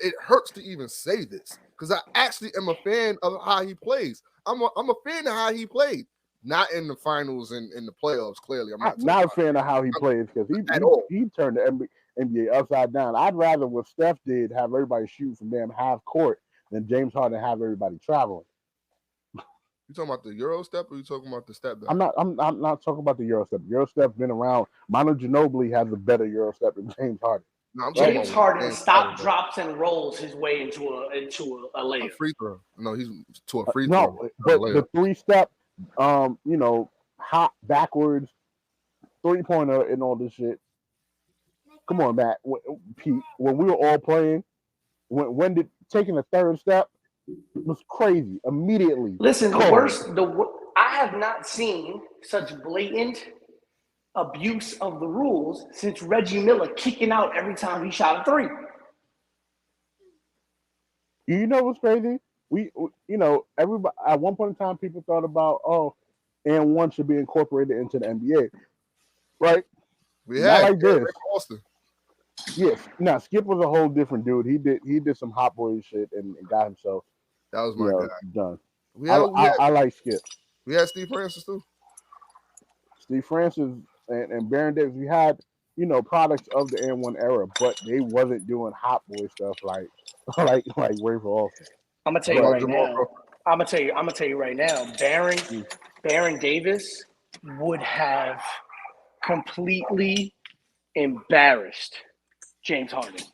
it hurts to even say this because I actually am a fan of how he plays. I'm a fan of how he played. Not in the finals and in the playoffs, clearly. I'm
not a fan of how he plays because he turned the NBA upside down. I'd rather what Steph did have everybody shoot from damn half court than James Harden have everybody traveling.
You talking about the Euro step or you talking about the step back?
I'm not talking about the Euro step. Euro step's been around. Manu Ginobili has a better Euro step than James Harden.
No,
James Harden stopped, drops, and rolls his way into a layup.
A free throw. No, he's to a free throw.
No, but the 3-step, hot backwards 3-pointer and all this shit. Come on, Matt. Pete, when we were all playing, when did taking the third step was crazy immediately.
Listen, I have not seen such blatant abuse of the rules since Reggie Miller kicking out every time he shot a three.
You know what's crazy? Everybody at one point in time, people thought about and one should be incorporated into the NBA, right?
We had
like this.
Austin.
Yes. Now Skip was a whole different dude. He did some hot boy shit and got himself.
That was my guy.
Done.
I
like Skip.
We had Steve Francis too.
Steve Francis and Baron Davis. We had products of the N1 era, but they wasn't doing hot boy stuff like Ray for Austin.
I'm gonna tell you right now. I'm gonna tell you right now. Baron Davis would have completely embarrassed James Harden.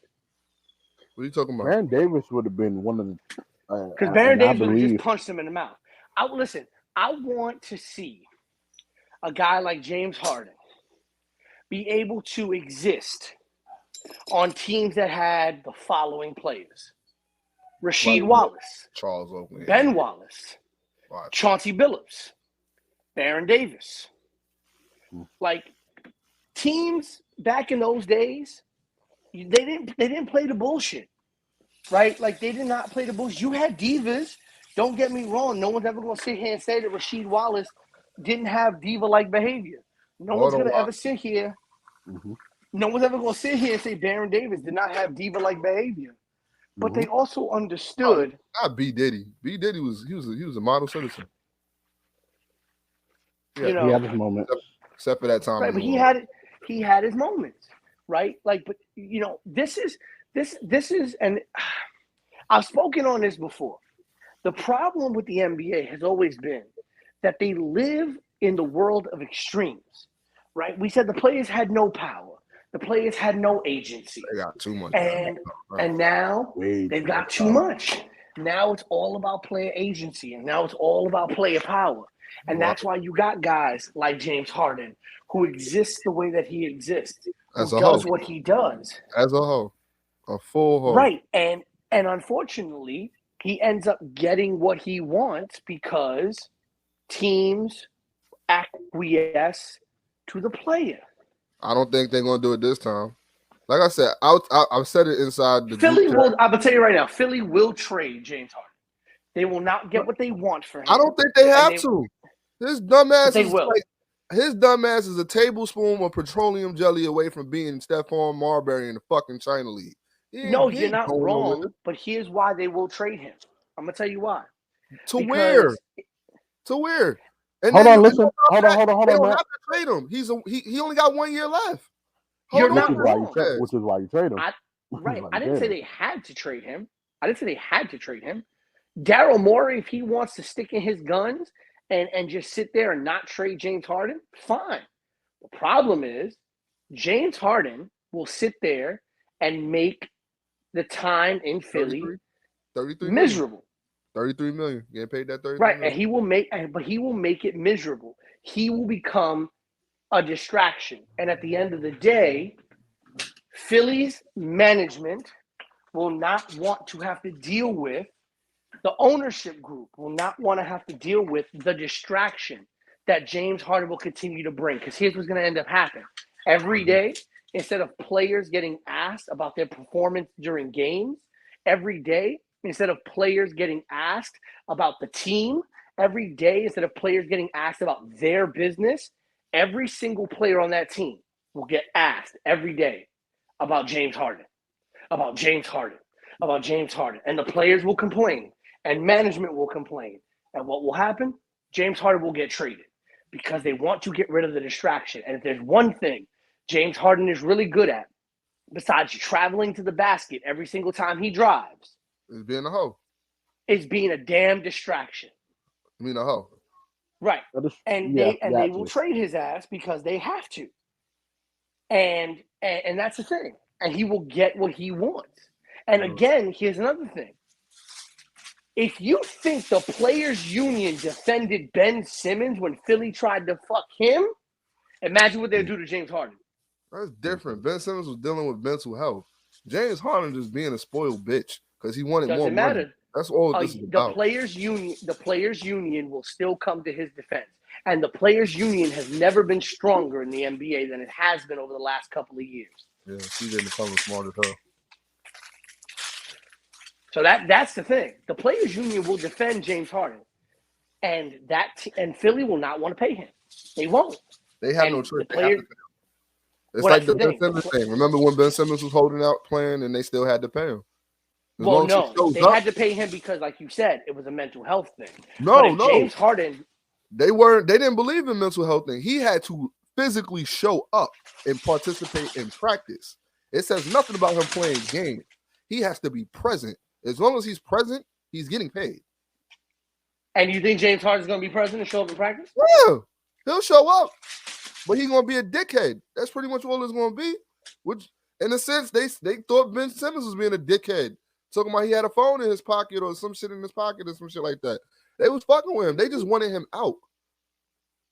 What are you talking about?
Baron Davis would have been one of the
because Baron Davis would have just punched him in the mouth. I want to see a guy like James Harden be able to exist on teams that had the following players: Rasheed Wallace,
Charles Oakley,
Ben Wallace, Chauncey Billups, Baron Davis. Like teams back in those days, they didn't play the bullshit, right? Like they did not play the bullshit. You had divas. Don't get me wrong. No one's ever gonna sit here and say that Rasheed Wallace didn't have diva-like behavior. No one's gonna ever sit here. Mm-hmm. No one's ever gonna sit here and say Baron Davis did not have diva-like behavior. But they also understood.
Not B Diddy. B Diddy was a model citizen.
Yeah, he had his moments.
Except for that time.
Right, but he had his moments, right? Like, but this is, and I've spoken on this before. The problem with the NBA has always been that they live in the world of extremes, right? We said the players had no power. The players had no agency.
They got too much.
And now they've got too much. Now it's all about player agency, and now it's all about player power. And that's why you got guys like James Harden who exists the way that he exists, who does what he does.
As a whole. A full whole.
Right. And unfortunately, he ends up getting what he wants because teams acquiesce to the player.
I don't think they're going to do it this time. Like I said, I've said it inside the
Philly
group
will.
chat.
I'm gonna tell you right now. Philly will trade James Harden. They will not get what they want for him.
I don't think they have
they,
to. His dumbass
they
is
will.
like his dumbass is a tablespoon of petroleum jelly away from being Stephon Marbury in the fucking China League.
No, you're not
going
wrong.
nowhere.
But here's why they will trade him. I'm gonna tell you why.
To where? To where? And
Hold
then
on, listen. Hold on,
they don't
Matt.
have to trade him. He only got 1 year left.
You're
Hold
not
on,
wrong.
Which is why you trade him.
Right. I didn't say they had to trade him. Daryl Morey, if he wants to stick in his guns and just sit there and not trade James Harden, fine. The problem is James Harden will sit there and make the time in Philly
33
miserable.
33 million. Getting paid that 33
right,
million.
and he will make it miserable. He will become a distraction. And at the end of the day, Philly's management will not want to have to deal with, the ownership group will not want to have to deal with the distraction that James Harden will continue to bring. Because here's what's going to end up happening. Every day, instead of players getting asked about their performance during games, every day, instead of players getting asked about the team, every day, instead of players getting asked about their business, every single player on that team will get asked every day about James Harden, about James Harden, about James Harden. And the players will complain, and management will complain. And what will happen? James Harden will get traded because they want to get rid of the distraction. And if there's one thing James Harden is really good at, besides traveling to the basket every single time he drives,
it's being a hoe.
It's being a damn distraction.
I mean a hoe.
Right. And they will trade his ass because they have to. And that's the thing. And he will get what he wants. And again, here's another thing. If you think the players' union defended Ben Simmons when Philly tried to fuck him, imagine what they'll do to James Harden.
That's different. Ben Simmons was dealing with mental health. James Harden just being a spoiled bitch because he wanted more money. That's all this is about.
The players' union will still come to his defense. And the players' union has never been stronger in the NBA than it has been over the last couple of years.
Yeah, he's getting becoming smart as hell.
So that's the thing. The players' union will defend James Harden, and and Philly will not want to pay him. They won't.
They have no choice. It's like the Ben Simmons thing. Remember when Ben Simmons was holding out playing, and they still had to pay him?
Well, no, they had to pay him because, like you said, it was a mental health thing.
No,
James Harden,
they didn't believe in mental health thing. He had to physically show up and participate in practice. It says nothing about him playing games. He has to be present. As long as he's present, he's getting paid.
And you think James Harden's going to be present and show up in practice?
Yeah, he'll show up, but he's going to be a dickhead. That's pretty much all it's going to be. Which, in a sense, they thought Ben Simmons was being a dickhead. Talking about he had a phone in his pocket or some shit in his pocket or some shit like that. They was fucking with him. They just wanted him out.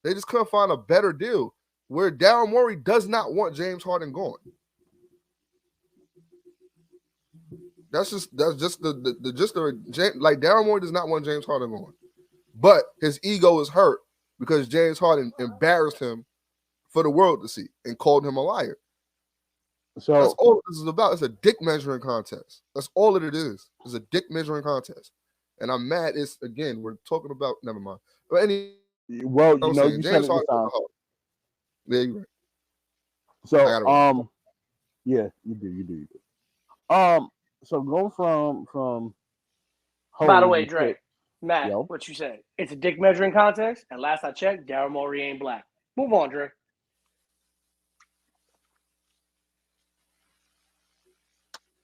They just couldn't find a better deal. Where Daryl Morey does not want James Harden gone. That's just the like Daryl Morey does not want James Harden gone. But his ego is hurt because James Harden embarrassed him for the world to see and called him a liar. So that's all this is about. It's a dick measuring contest. That's all it is. It's a dick measuring contest. And I'm mad. We're talking about, never mind. But anyway,
well, you know, you said it this time.
Yeah, you're right.
So, yeah, you do. So going from.
By the way, Dre, Matt, what you said? It's a dick measuring contest. And last I checked, Daryl Morey ain't black. Move on, Dre.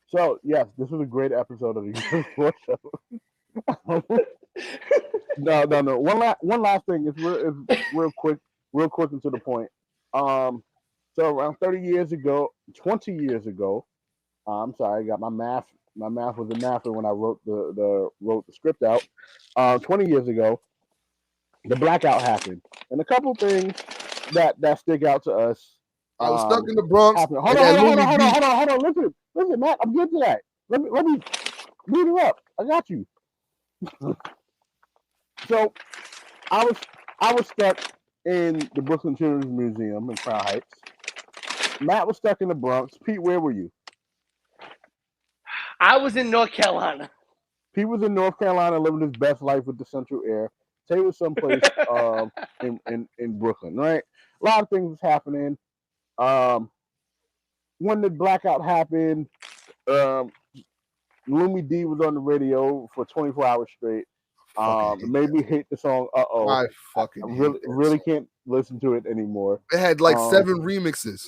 So yes, this was a great episode of the Yerrr Sports Show. No. One last thing is real quick and to the point. So around 20 years ago, I'm sorry, I got my math was a mather when I wrote the script out. 20 years ago, the blackout happened, and a couple things that stick out to us.
I was stuck in the Bronx.
Hold on. Listen, Matt, I'm getting to that. Let me beat it up. I got you. So I was stuck in the Brooklyn Children's Museum in Crown Heights, Matt was stuck in the Bronx. Pete, where were you?
I was in North Carolina.
Pete was in North Carolina living his best life with the Central Air. Tay was someplace in Brooklyn, right? A lot of things was happening. When the blackout happened, Lumi D was on the radio for 24 hours straight. It made me hate the song Uh-Oh.
I fucking
really can't listen to it anymore.
It had like 7 remixes.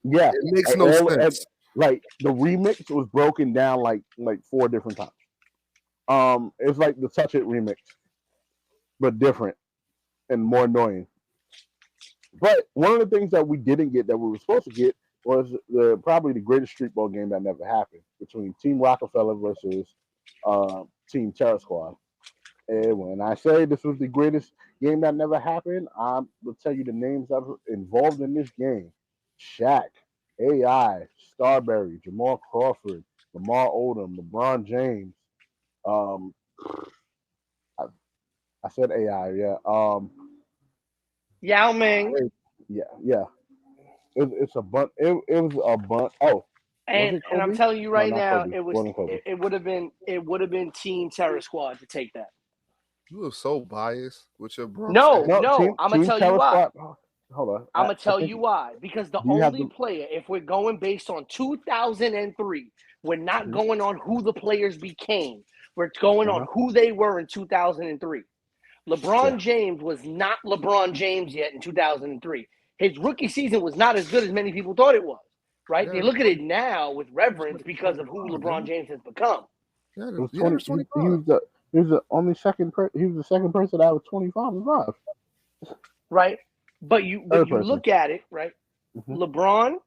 Yeah.
It makes no sense.
Like the remix was broken down like 4 different times. It's like the Touch It remix, but different and more annoying. But one of the things that we didn't get that we were supposed to get was probably the greatest street ball game that never happened between Team Rockefeller versus Team Terror Squad. And when I say this was the greatest game that never happened, I will tell you the names that were involved in this game: Shaq, AI, Starberry, Jamal Crawford, Lamar Odom, LeBron James. I said AI, yeah.
Yao Ming.
Yeah. It's a bunch. It was a bunch. Oh,
and I'm telling you right now,
Kobe.
it would have been Team Terror Squad to take that.
You are so biased with your bro.
No, I'm gonna tell you why.
Hold on.
I'm gonna tell you why. Because the only player, if we're going based on 2003, we're not going on who the players became. We're going on who they were in 2003. LeBron James was not LeBron James yet in 2003. His rookie season was not as good as many people thought it was. Right? Yeah. They look at it now with reverence because of who LeBron James has become.
Yeah, he was the second person that was 25 and 5.
Right? But you look at it, right? LeBron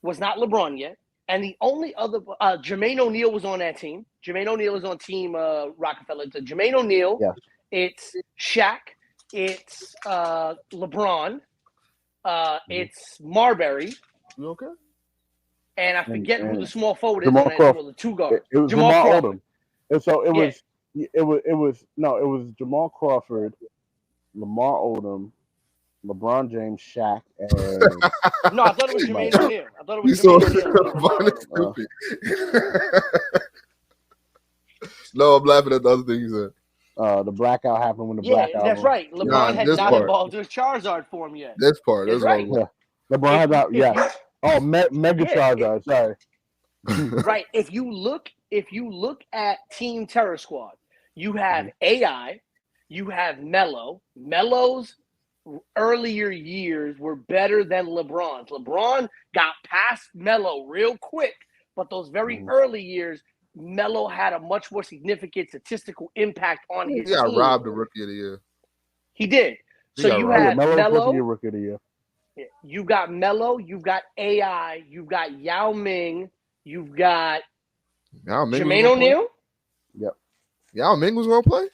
was not LeBron yet. And the only other Jermaine O'Neal was on that team. Jermaine O'Neal is on Team Rockefeller. It's Jermaine O'Neal. Yeah. It's Shaq. It's LeBron. It's Marbury.
You okay?
And I forget who the small forward is on that team. The 2 guard.
It was Jamal Odom. And so it was Jamal Crawford, Lamar Odom, LeBron James, Shaq, and
no, I thought it was Jermaine O'Neal. I thought it was Jermaine
O'Neal. No, I'm laughing at the other thing you said.
The blackout happened when the blackout.
Yeah, that's right. LeBron had not evolved to his Charizard form yet.
This part, that's right.
Yeah. LeBron had not. Yeah. Oh, Mega Charizard. Sorry.
Right. If you look at Team Terror Squad, you have AI, you have Melo. Melo's earlier years were better than LeBron's. LeBron got past Melo real quick, but those very early years, Melo had a much more significant statistical impact on his team.
Yeah, robbed the Rookie of the Year.
He did. So you had Melo.
Rookie of the Year.
You got Melo, you've got AI, you've got Yao Ming, you've got Jermaine O'Neal.
Yep.
Yao Ming was going to play?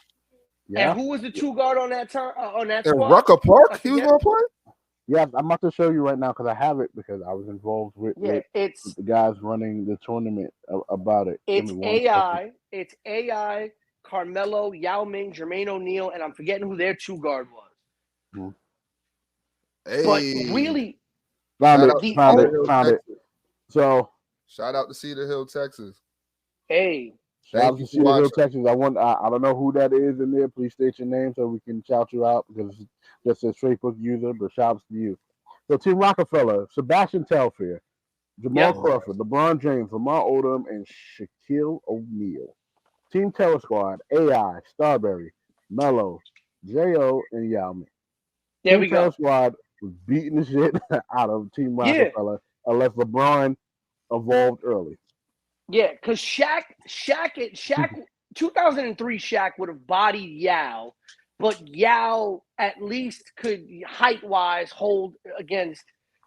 Yeah. And who was the 2 guard on that time? On that squad?
Rucker Park, he was going to play?
Yeah, I'm about to show you right now because I have it because I was involved with the guys running the tournament about it.
It's AI, Carmelo, Yao Ming, Jermaine O'Neal, and I'm forgetting who their 2 guard was.
Hey.
But really,
found it. So
shout out to Cedar Hill, Texas.
Hey,
shout out to Cedar Hill, Texas. I don't know who that is in there. Please state your name so we can shout you out because it's just a Facebook user. But shout out to you. So Team Rockefeller, Sebastian Telfair, Jamal Crawford, LeBron James, Lamar Odom, and Shaquille O'Neal. Team Terror Squad, AI, Starberry, Melo, J.O., and Yao Ming.
There we go.
Terror Squad was beating the shit out of Team Rockefeller unless LeBron evolved early.
Yeah, because Shaq, 2003 Shaq would have bodied Yao, but Yao at least could height-wise hold against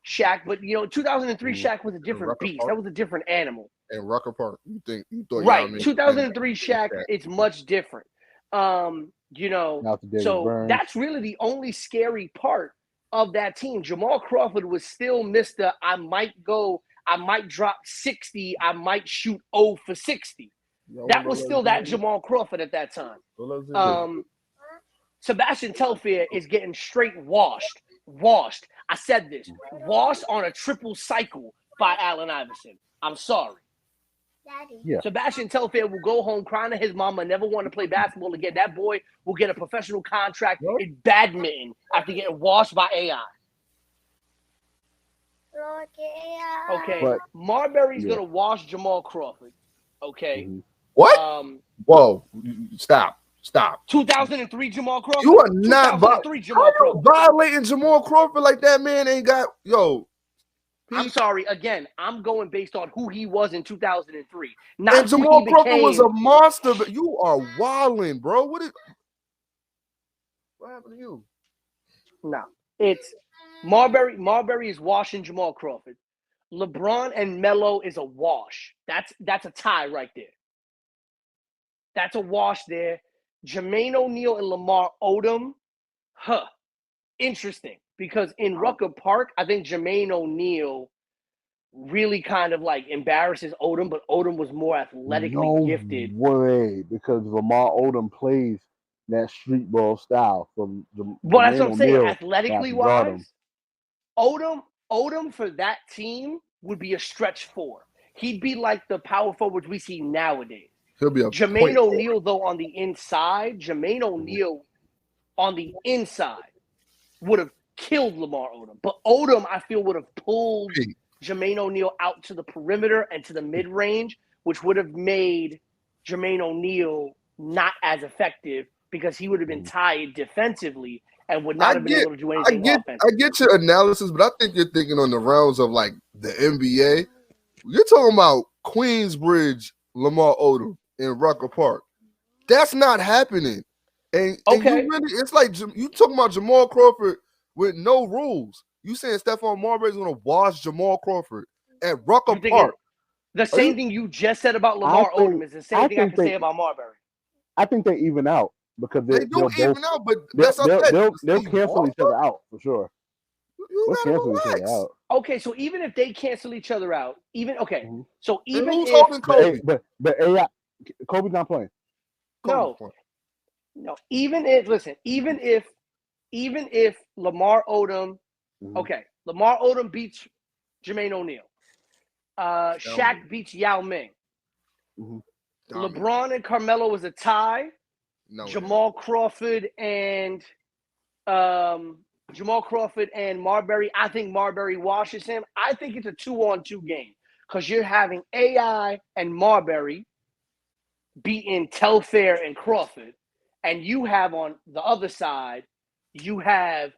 Shaq. But 2003 Shaq was a different beast. That was a different animal.
And Rucker Park, you thought
right? 2003 Shaq, it's much different. So that's really the only scary part of that team. Jamal Crawford was still Mr. I might drop 60, I might shoot 0 for 60. That was still that Jamal Crawford at that time. Sebastian Telfair is getting straight washed washed. I said this. Washed on a triple cycle by Allen Iverson. I'm sorry.
Daddy.
Yeah.
Sebastian Telfair will go home crying to his mama, never want to play basketball again. That boy will get a professional contract in badminton after getting washed by AI. Okay.
But-
Marbury's
yeah.
going to wash Jamal Crawford. Okay.
Mhm.
What? Whoa! Stop!
2003 Jamal Crawford.
You are not
2003 Jamal Crawford.
violating Jamal Crawford like that. Man ain't got
I'm sorry. Again, I'm going based on who he was in 2003. Not
And
who
Jamal
he
Crawford was
became.
a monster, but you are wilding, bro. What happened to you?
No, it's Marbury. Marbury is washing Jamal Crawford. LeBron and Melo is a wash. That's a tie right there. That's a wash there. Jermaine O'Neal and Lamar Odom, interesting. Because in Rucker Park, I think Jermaine O'Neal really kind of like embarrasses Odom, but Odom was more athletically gifted.
Way, because Lamar Odom plays that street ball style from the.
Well, that's what I'm saying. Athletically
guard him.
wise, Odom for that team would be a stretch 4. He'd be like the power forwards we see nowadays.
He'll be a
Jermaine O'Neal, though, on the inside, Jermaine O'Neal on the inside would have killed Lamar Odom. But Odom, I feel, would have pulled Jermaine O'Neal out to the perimeter and to the mid-range, which would have made Jermaine O'Neal not as effective because he would have been tied defensively and would not have been able to do anything offensively.
I get your analysis, but I think you're thinking on the rounds of like the NBA. You're talking about Queensbridge, Lamar Odom in Rucker Park. That's not happening. And you really, it's like you talking about Jamal Crawford with no rules. You saying Stephon Marbury's going to wash Jamal Crawford at Rucker Park.
The same thing you just said about Lamar Odom is the same thing I can say about Marbury.
I think they even out because
they do even out, but that's
they'll cancel each other out for sure.
They'll cancel each other
out.
Okay, so even if they cancel each other out, so even
who's
if
holding Kobe?
But AI, Kobe's not playing.
No, even if Lamar Odom, Lamar Odom beats Jermaine O'Neal, Shaq beats Yao Ming, LeBron and Carmelo is a tie. Jamal Crawford and Marbury. I think Marbury washes him. I think it's a 2-on-2 game because you're having AI and Marbury beating Telfair and Crawford, and you have on the other side, you have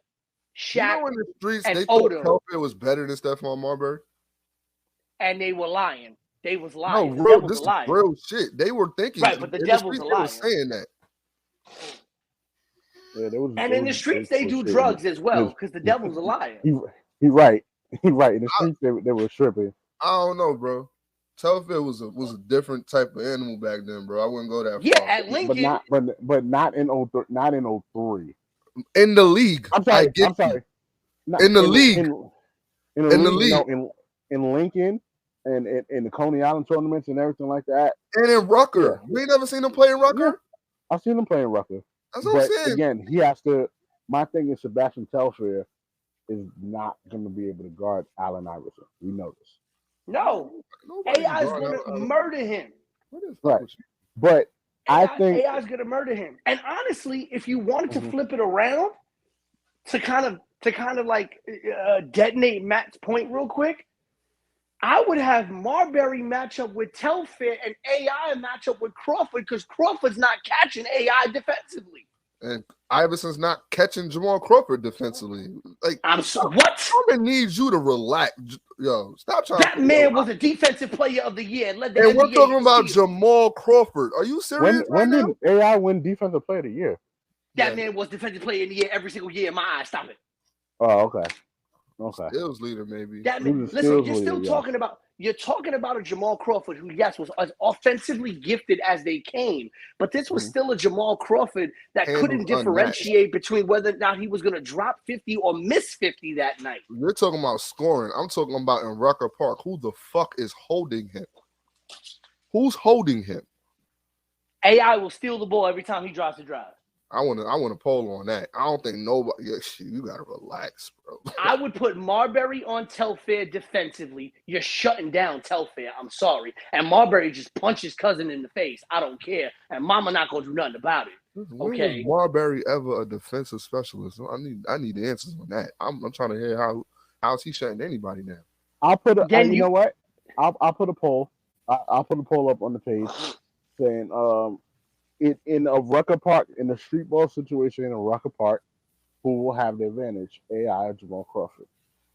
Shaq
in the streets,
and
they thought
Odom.
Telfair was better than Stephon Marbury,
and they were lying. They was lying.
No, this is real shit. They were thinking,
right? But the devil's a liar.
They were saying that.
Yeah,
in the streets, they do drugs as well because the devil's a liar.
He's right. He's right. In the streets, they were stripping.
I don't know, bro. Telfair was a different type of animal back then, bro. I wouldn't go that far.
Yeah, at Lincoln,
but not in 03.
In the league,
I'm sorry.
In the league,
in the league, in Lincoln and in the Coney Island tournaments and everything like that,
and in Rucker. We ain't never seen him play in Rucker.
Yeah. I've seen him play in Rucker.
That's what I'm saying.
Again, he has to. My thing is Sebastian Telfair is not going to be able to guard Allen Iverson. We know this.
No, AI is going to murder him.
Right, but I think
AI is going to murder him. And honestly, if you wanted to flip it around to kind of like detonate Matt's point real quick, I would have Marbury match up with Telfair and AI match up with Crawford because Crawford's not catching AI defensively.
And Iverson's not catching Jamal Crawford defensively. Like,
what?
I'm gonna need you to relax. Yo, stop trying.
That man was a defensive player of the year.
And we're talking about Jamal Crawford. Are you serious?
When did AI win defensive player of the year?
That man was defensive player of the year every single year in my eyes. Stop it.
Oh, okay.
Skills leader, maybe.
That man, listen, you're talking about a Jamal Crawford who, yes, was as offensively gifted as they came, but this was still a Jamal Crawford that couldn't differentiate between whether or not he was going to drop 50 or miss 50 that night.
You're talking about scoring. I'm talking about in Rucker Park. Who the fuck is holding him? Who's holding him?
AI will steal the ball every time he drives to drive.
I want a poll on that. I don't think nobody. Yeah, shit, you gotta relax, bro.
I would put Marbury on Telfair defensively. You're shutting down Telfair. I'm sorry. And Marbury just punched his cousin in the face. I don't care. And Mama not gonna do nothing about it.
When
Okay.
was Marbury ever a defensive specialist? I need the answers on that. I'm trying to hear how's he shutting anybody down.
I'll put a.
Then
you know what? I'll put a poll. I'll put a poll up on the page saying in a Rucker Park, in a street ball situation in a Rucker Park, who will have the advantage, AI or Jamal Crawford?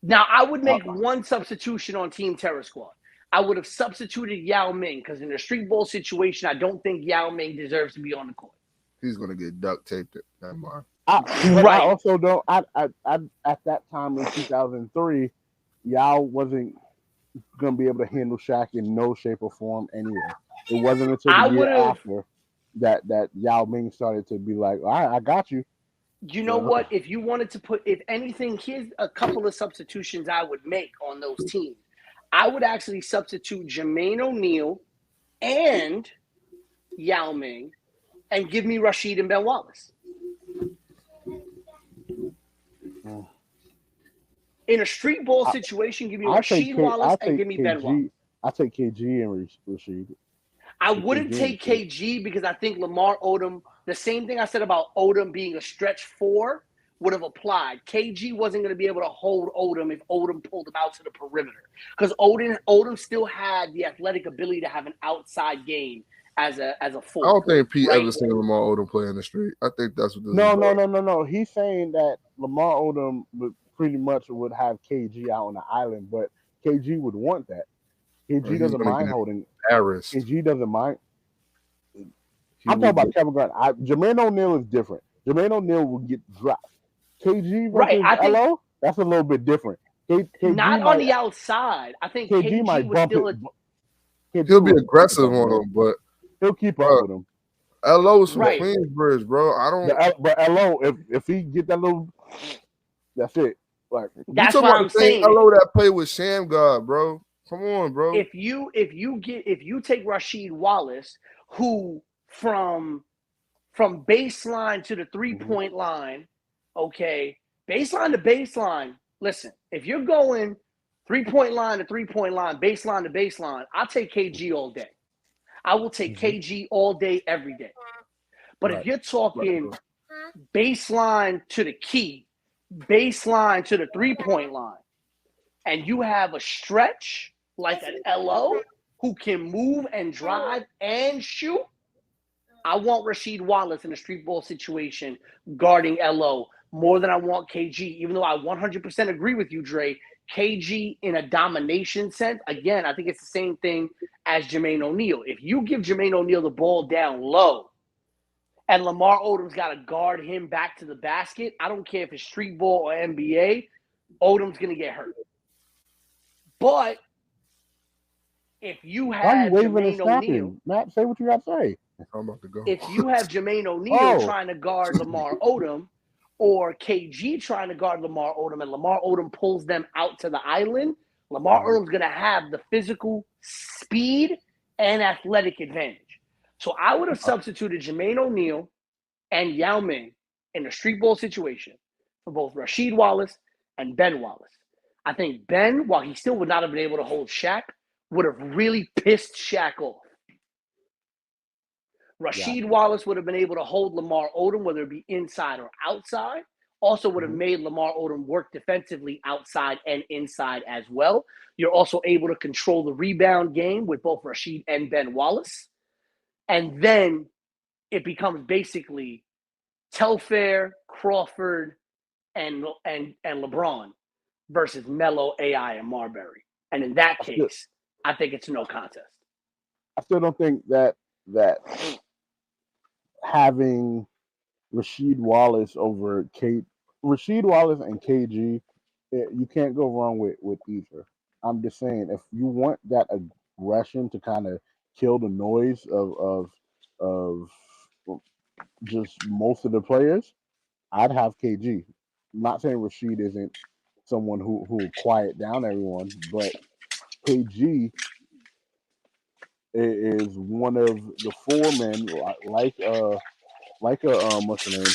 Now, I would make one substitution on Team Terror Squad. I would have substituted Yao Ming because in a street ball situation, I don't think Yao Ming deserves to be on the court.
He's gonna get duct taped that mark.
I also don't. At that time in 2003, Yao wasn't gonna be able to handle Shaq in no shape or form anyway. It wasn't until the year after that Yao Ming started to be like, all right, I got you.
You know what? If you wanted to put, if anything, here's a couple of substitutions I would make on those teams. I would actually substitute Jermaine O'Neal and Yao Ming and give me Rashid and Ben Wallace. In a street ball situation, give me Rashid Wallace and give me Ben Wallace.
I take KG and Rashid.
I wouldn't take KG because I think Lamar Odom, the same thing I said about Odom being a stretch 4 would have applied. KG wasn't going to be able to hold Odom if Odom pulled him out to the perimeter because Odom still had the athletic ability to have an outside game as a 4.
I don't think Pete ever seen Lamar Odom play in the street. I think that's what this is about.
No. He's saying that Lamar Odom pretty much would have KG out on the island, but KG would want that. KG doesn't mind holding. KG doesn't mind. I'm talking about Kevin Garnett. Jermaine O'Neal is different. Jermaine O'Neal will get dropped. KG versus LO, that's a little bit different. KG
not on the outside. I think KG might bump it.
He'll be aggressive on him, but
he'll keep up with him.
LO's from Queensbridge, bro. I don't.
But LO, if he get that little, that's it. Like
that's what I'm saying.
LO that play with Sham God, bro. Come on, bro.
If you take Rashid Wallace, who from baseline to the 3-point line, okay, baseline to baseline. Listen, if you're going 3-point line to 3-point line, baseline to baseline, I'll take KG all day. I will take KG all day, every day. But if you're talking baseline to the key, baseline to the 3-point line, and you have a stretch like an LO who can move and drive and shoot, I want Rashid Wallace in a street ball situation guarding LO more than I want KG, even though I 100% agree with you, Dre. KG in a domination sense, again, I think it's the same thing as Jermaine O'Neal. If you give Jermaine O'Neal the ball down low and Lamar Odom's got to guard him back to the basket, I don't care if it's street ball or NBA, Odom's going to get hurt. But if you have Jermaine O'Neal,
Matt, say what you got to say.
I'm about to go.
If you have Jermaine O'Neal trying to guard Lamar Odom or KG trying to guard Lamar Odom and Lamar Odom pulls them out to the island, Lamar Odom's going to have the physical speed and athletic advantage. So I would have substituted Jermaine O'Neal and Yao Ming in a street ball situation for both Rashid Wallace and Ben Wallace. I think Ben, while he still would not have been able to hold Shaq, would have really pissed Shaq off. Rashid Wallace would have been able to hold Lamar Odom, whether it be inside or outside. Also would have made Lamar Odom work defensively outside and inside as well. You're also able to control the rebound game with both Rashid and Ben Wallace. And then it becomes basically Telfair, Crawford, and LeBron versus Melo, AI, and Marbury. And in that case, I think it's no contest.
I still don't think that having Rashid Wallace over Rashid Wallace and KG, you can't go wrong with either. I'm just saying, if you want that aggression to kind of kill the noise of just most of the players, I'd have KG. I'm not saying Rashid isn't someone who will quiet down everyone, but KG is one of the 4 men, what's the name?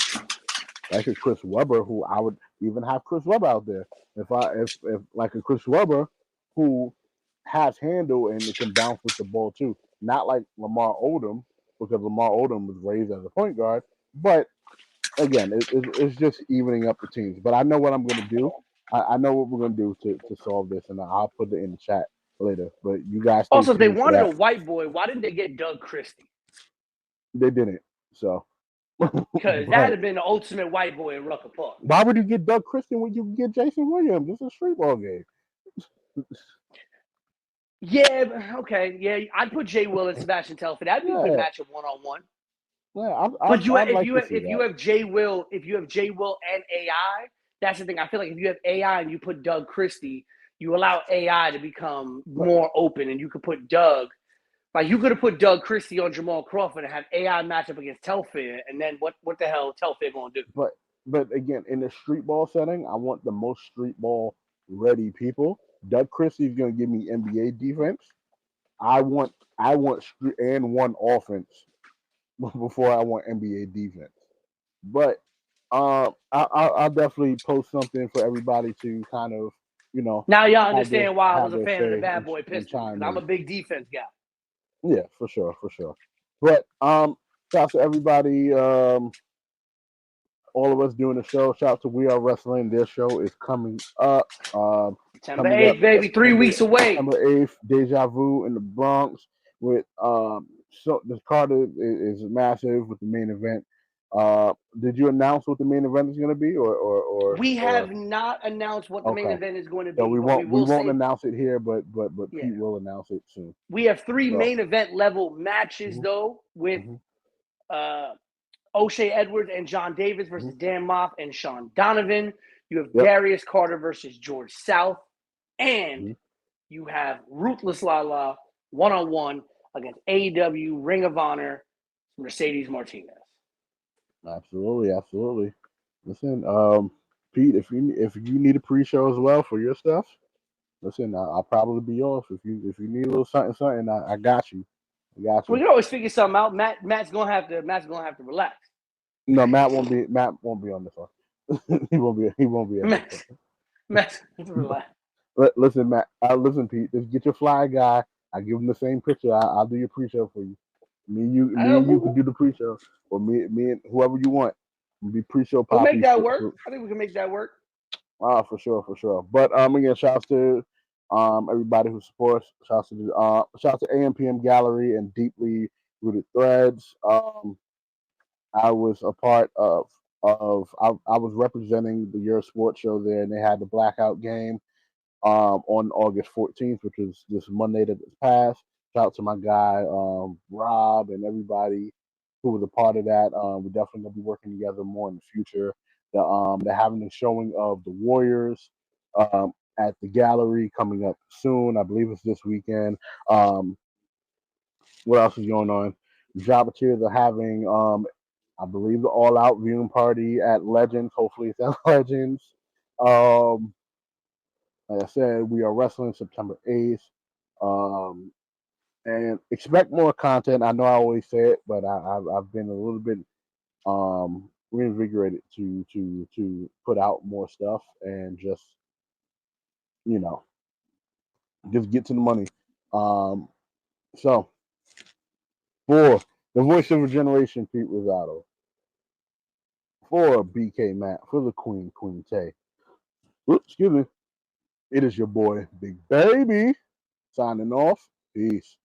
Like a Chris Webber, who I would even have Chris Webber out there. If like a Chris Webber who has handle and can bounce with the ball too. Not like Lamar Odom, because Lamar Odom was raised as a point guard. But again, it's just evening up the teams. But I know what I'm going to do. I know what we're going to do to solve this, and I'll put it in the chat later. But you guys stay
Also, if they
tuned for
wanted a
that.
white boy, why didn't they get Doug Christie?
They didn't. So
Because
But
that would have been the ultimate white boy in Rucker Park.
why would you get Doug Christian when you can get Jason Williams? This is a street ball game.
Yeah, okay. Yeah, I'd put Jay Will and Sebastian Telfair. That'd be a good
Yeah.
matchup one-on-one.
Yeah,
But
I'd
if you have Jay Will and AI, that's the thing. I feel like if you have AI and you put Doug Christie, you allow AI to become more open, and you could put Doug. Like, you could have put Doug Christie on Jamal Crawford and have AI match up against Telfair, and then what the hell Telfair going to do?
But again, in the street ball setting, I want the most street ball ready people. Doug Christie is going to give me NBA defense. I want street and one offense before I want NBA defense. But I'll definitely post something for everybody to kind of,
Now y'all understand why I was a
their
fan of the
say
Bad Boy
and
Pistons,
chime
because I'm a
in.
big defense guy.
Yeah, for sure. But shout out to everybody. All of us doing the show. Shout out to We Are Wrestling. Their show is coming up.
September 8th, baby, 3 weeks away.
September 8th, Deja Vu in the Bronx with so this card is massive with the main event. Did you announce what the main event is going to be, or
we have not announced what the main event is going to be?
So we won't announce it here, but Pete will announce it soon.
We have 3 main event level matches though, with O'Shea Edwards and John Davis versus Dan Moff and Sean Donovan. You have Darius Carter versus George South, and you have Ruthless Lala one-on-one against AEW Ring of Honor Mercedes Martinez.
Absolutely. Listen, Pete, if you need a pre-show as well for your stuff, listen, I'll probably be off. If you need a little something, I got you. We
can always figure something out. Matt's gonna have to relax.
No, Matt won't be on this one. he won't be.
Matt's relax.
Listen, Matt. Listen, Pete. Just get your fly guy. I give him the same picture. I'll do your pre-show for you. Me and you can do the pre-show, or me and whoever you want. We'll be pre-show.
We'll make that work. I think we can make that work.
For sure. But again, shouts to everybody who supports. Shouts to AMPM Gallery and Deeply Rooted Threads. I was a part of I was representing the Yerrr Sports Show there, and they had the blackout game on August 14th, which was this Monday that just passed. Shout out to my guy Rob and everybody who was a part of that. We're definitely gonna be working together more in the future. They're having a showing of the Warriors at the gallery coming up soon. I believe it's this weekend. What else is going on? Jobbeteers are having I believe the All Out viewing party at Legends. Hopefully it's at Legends. Like I said, We Are Wrestling September 8th. And expect more content. I know I always say it, but I've been a little bit reinvigorated to put out more stuff and just get to the money. So for the voice of a generation, Pete Rosado. For BK Matt, for the Queen Tay. Oops, excuse me. It is your boy, Big Baby, signing off. Peace.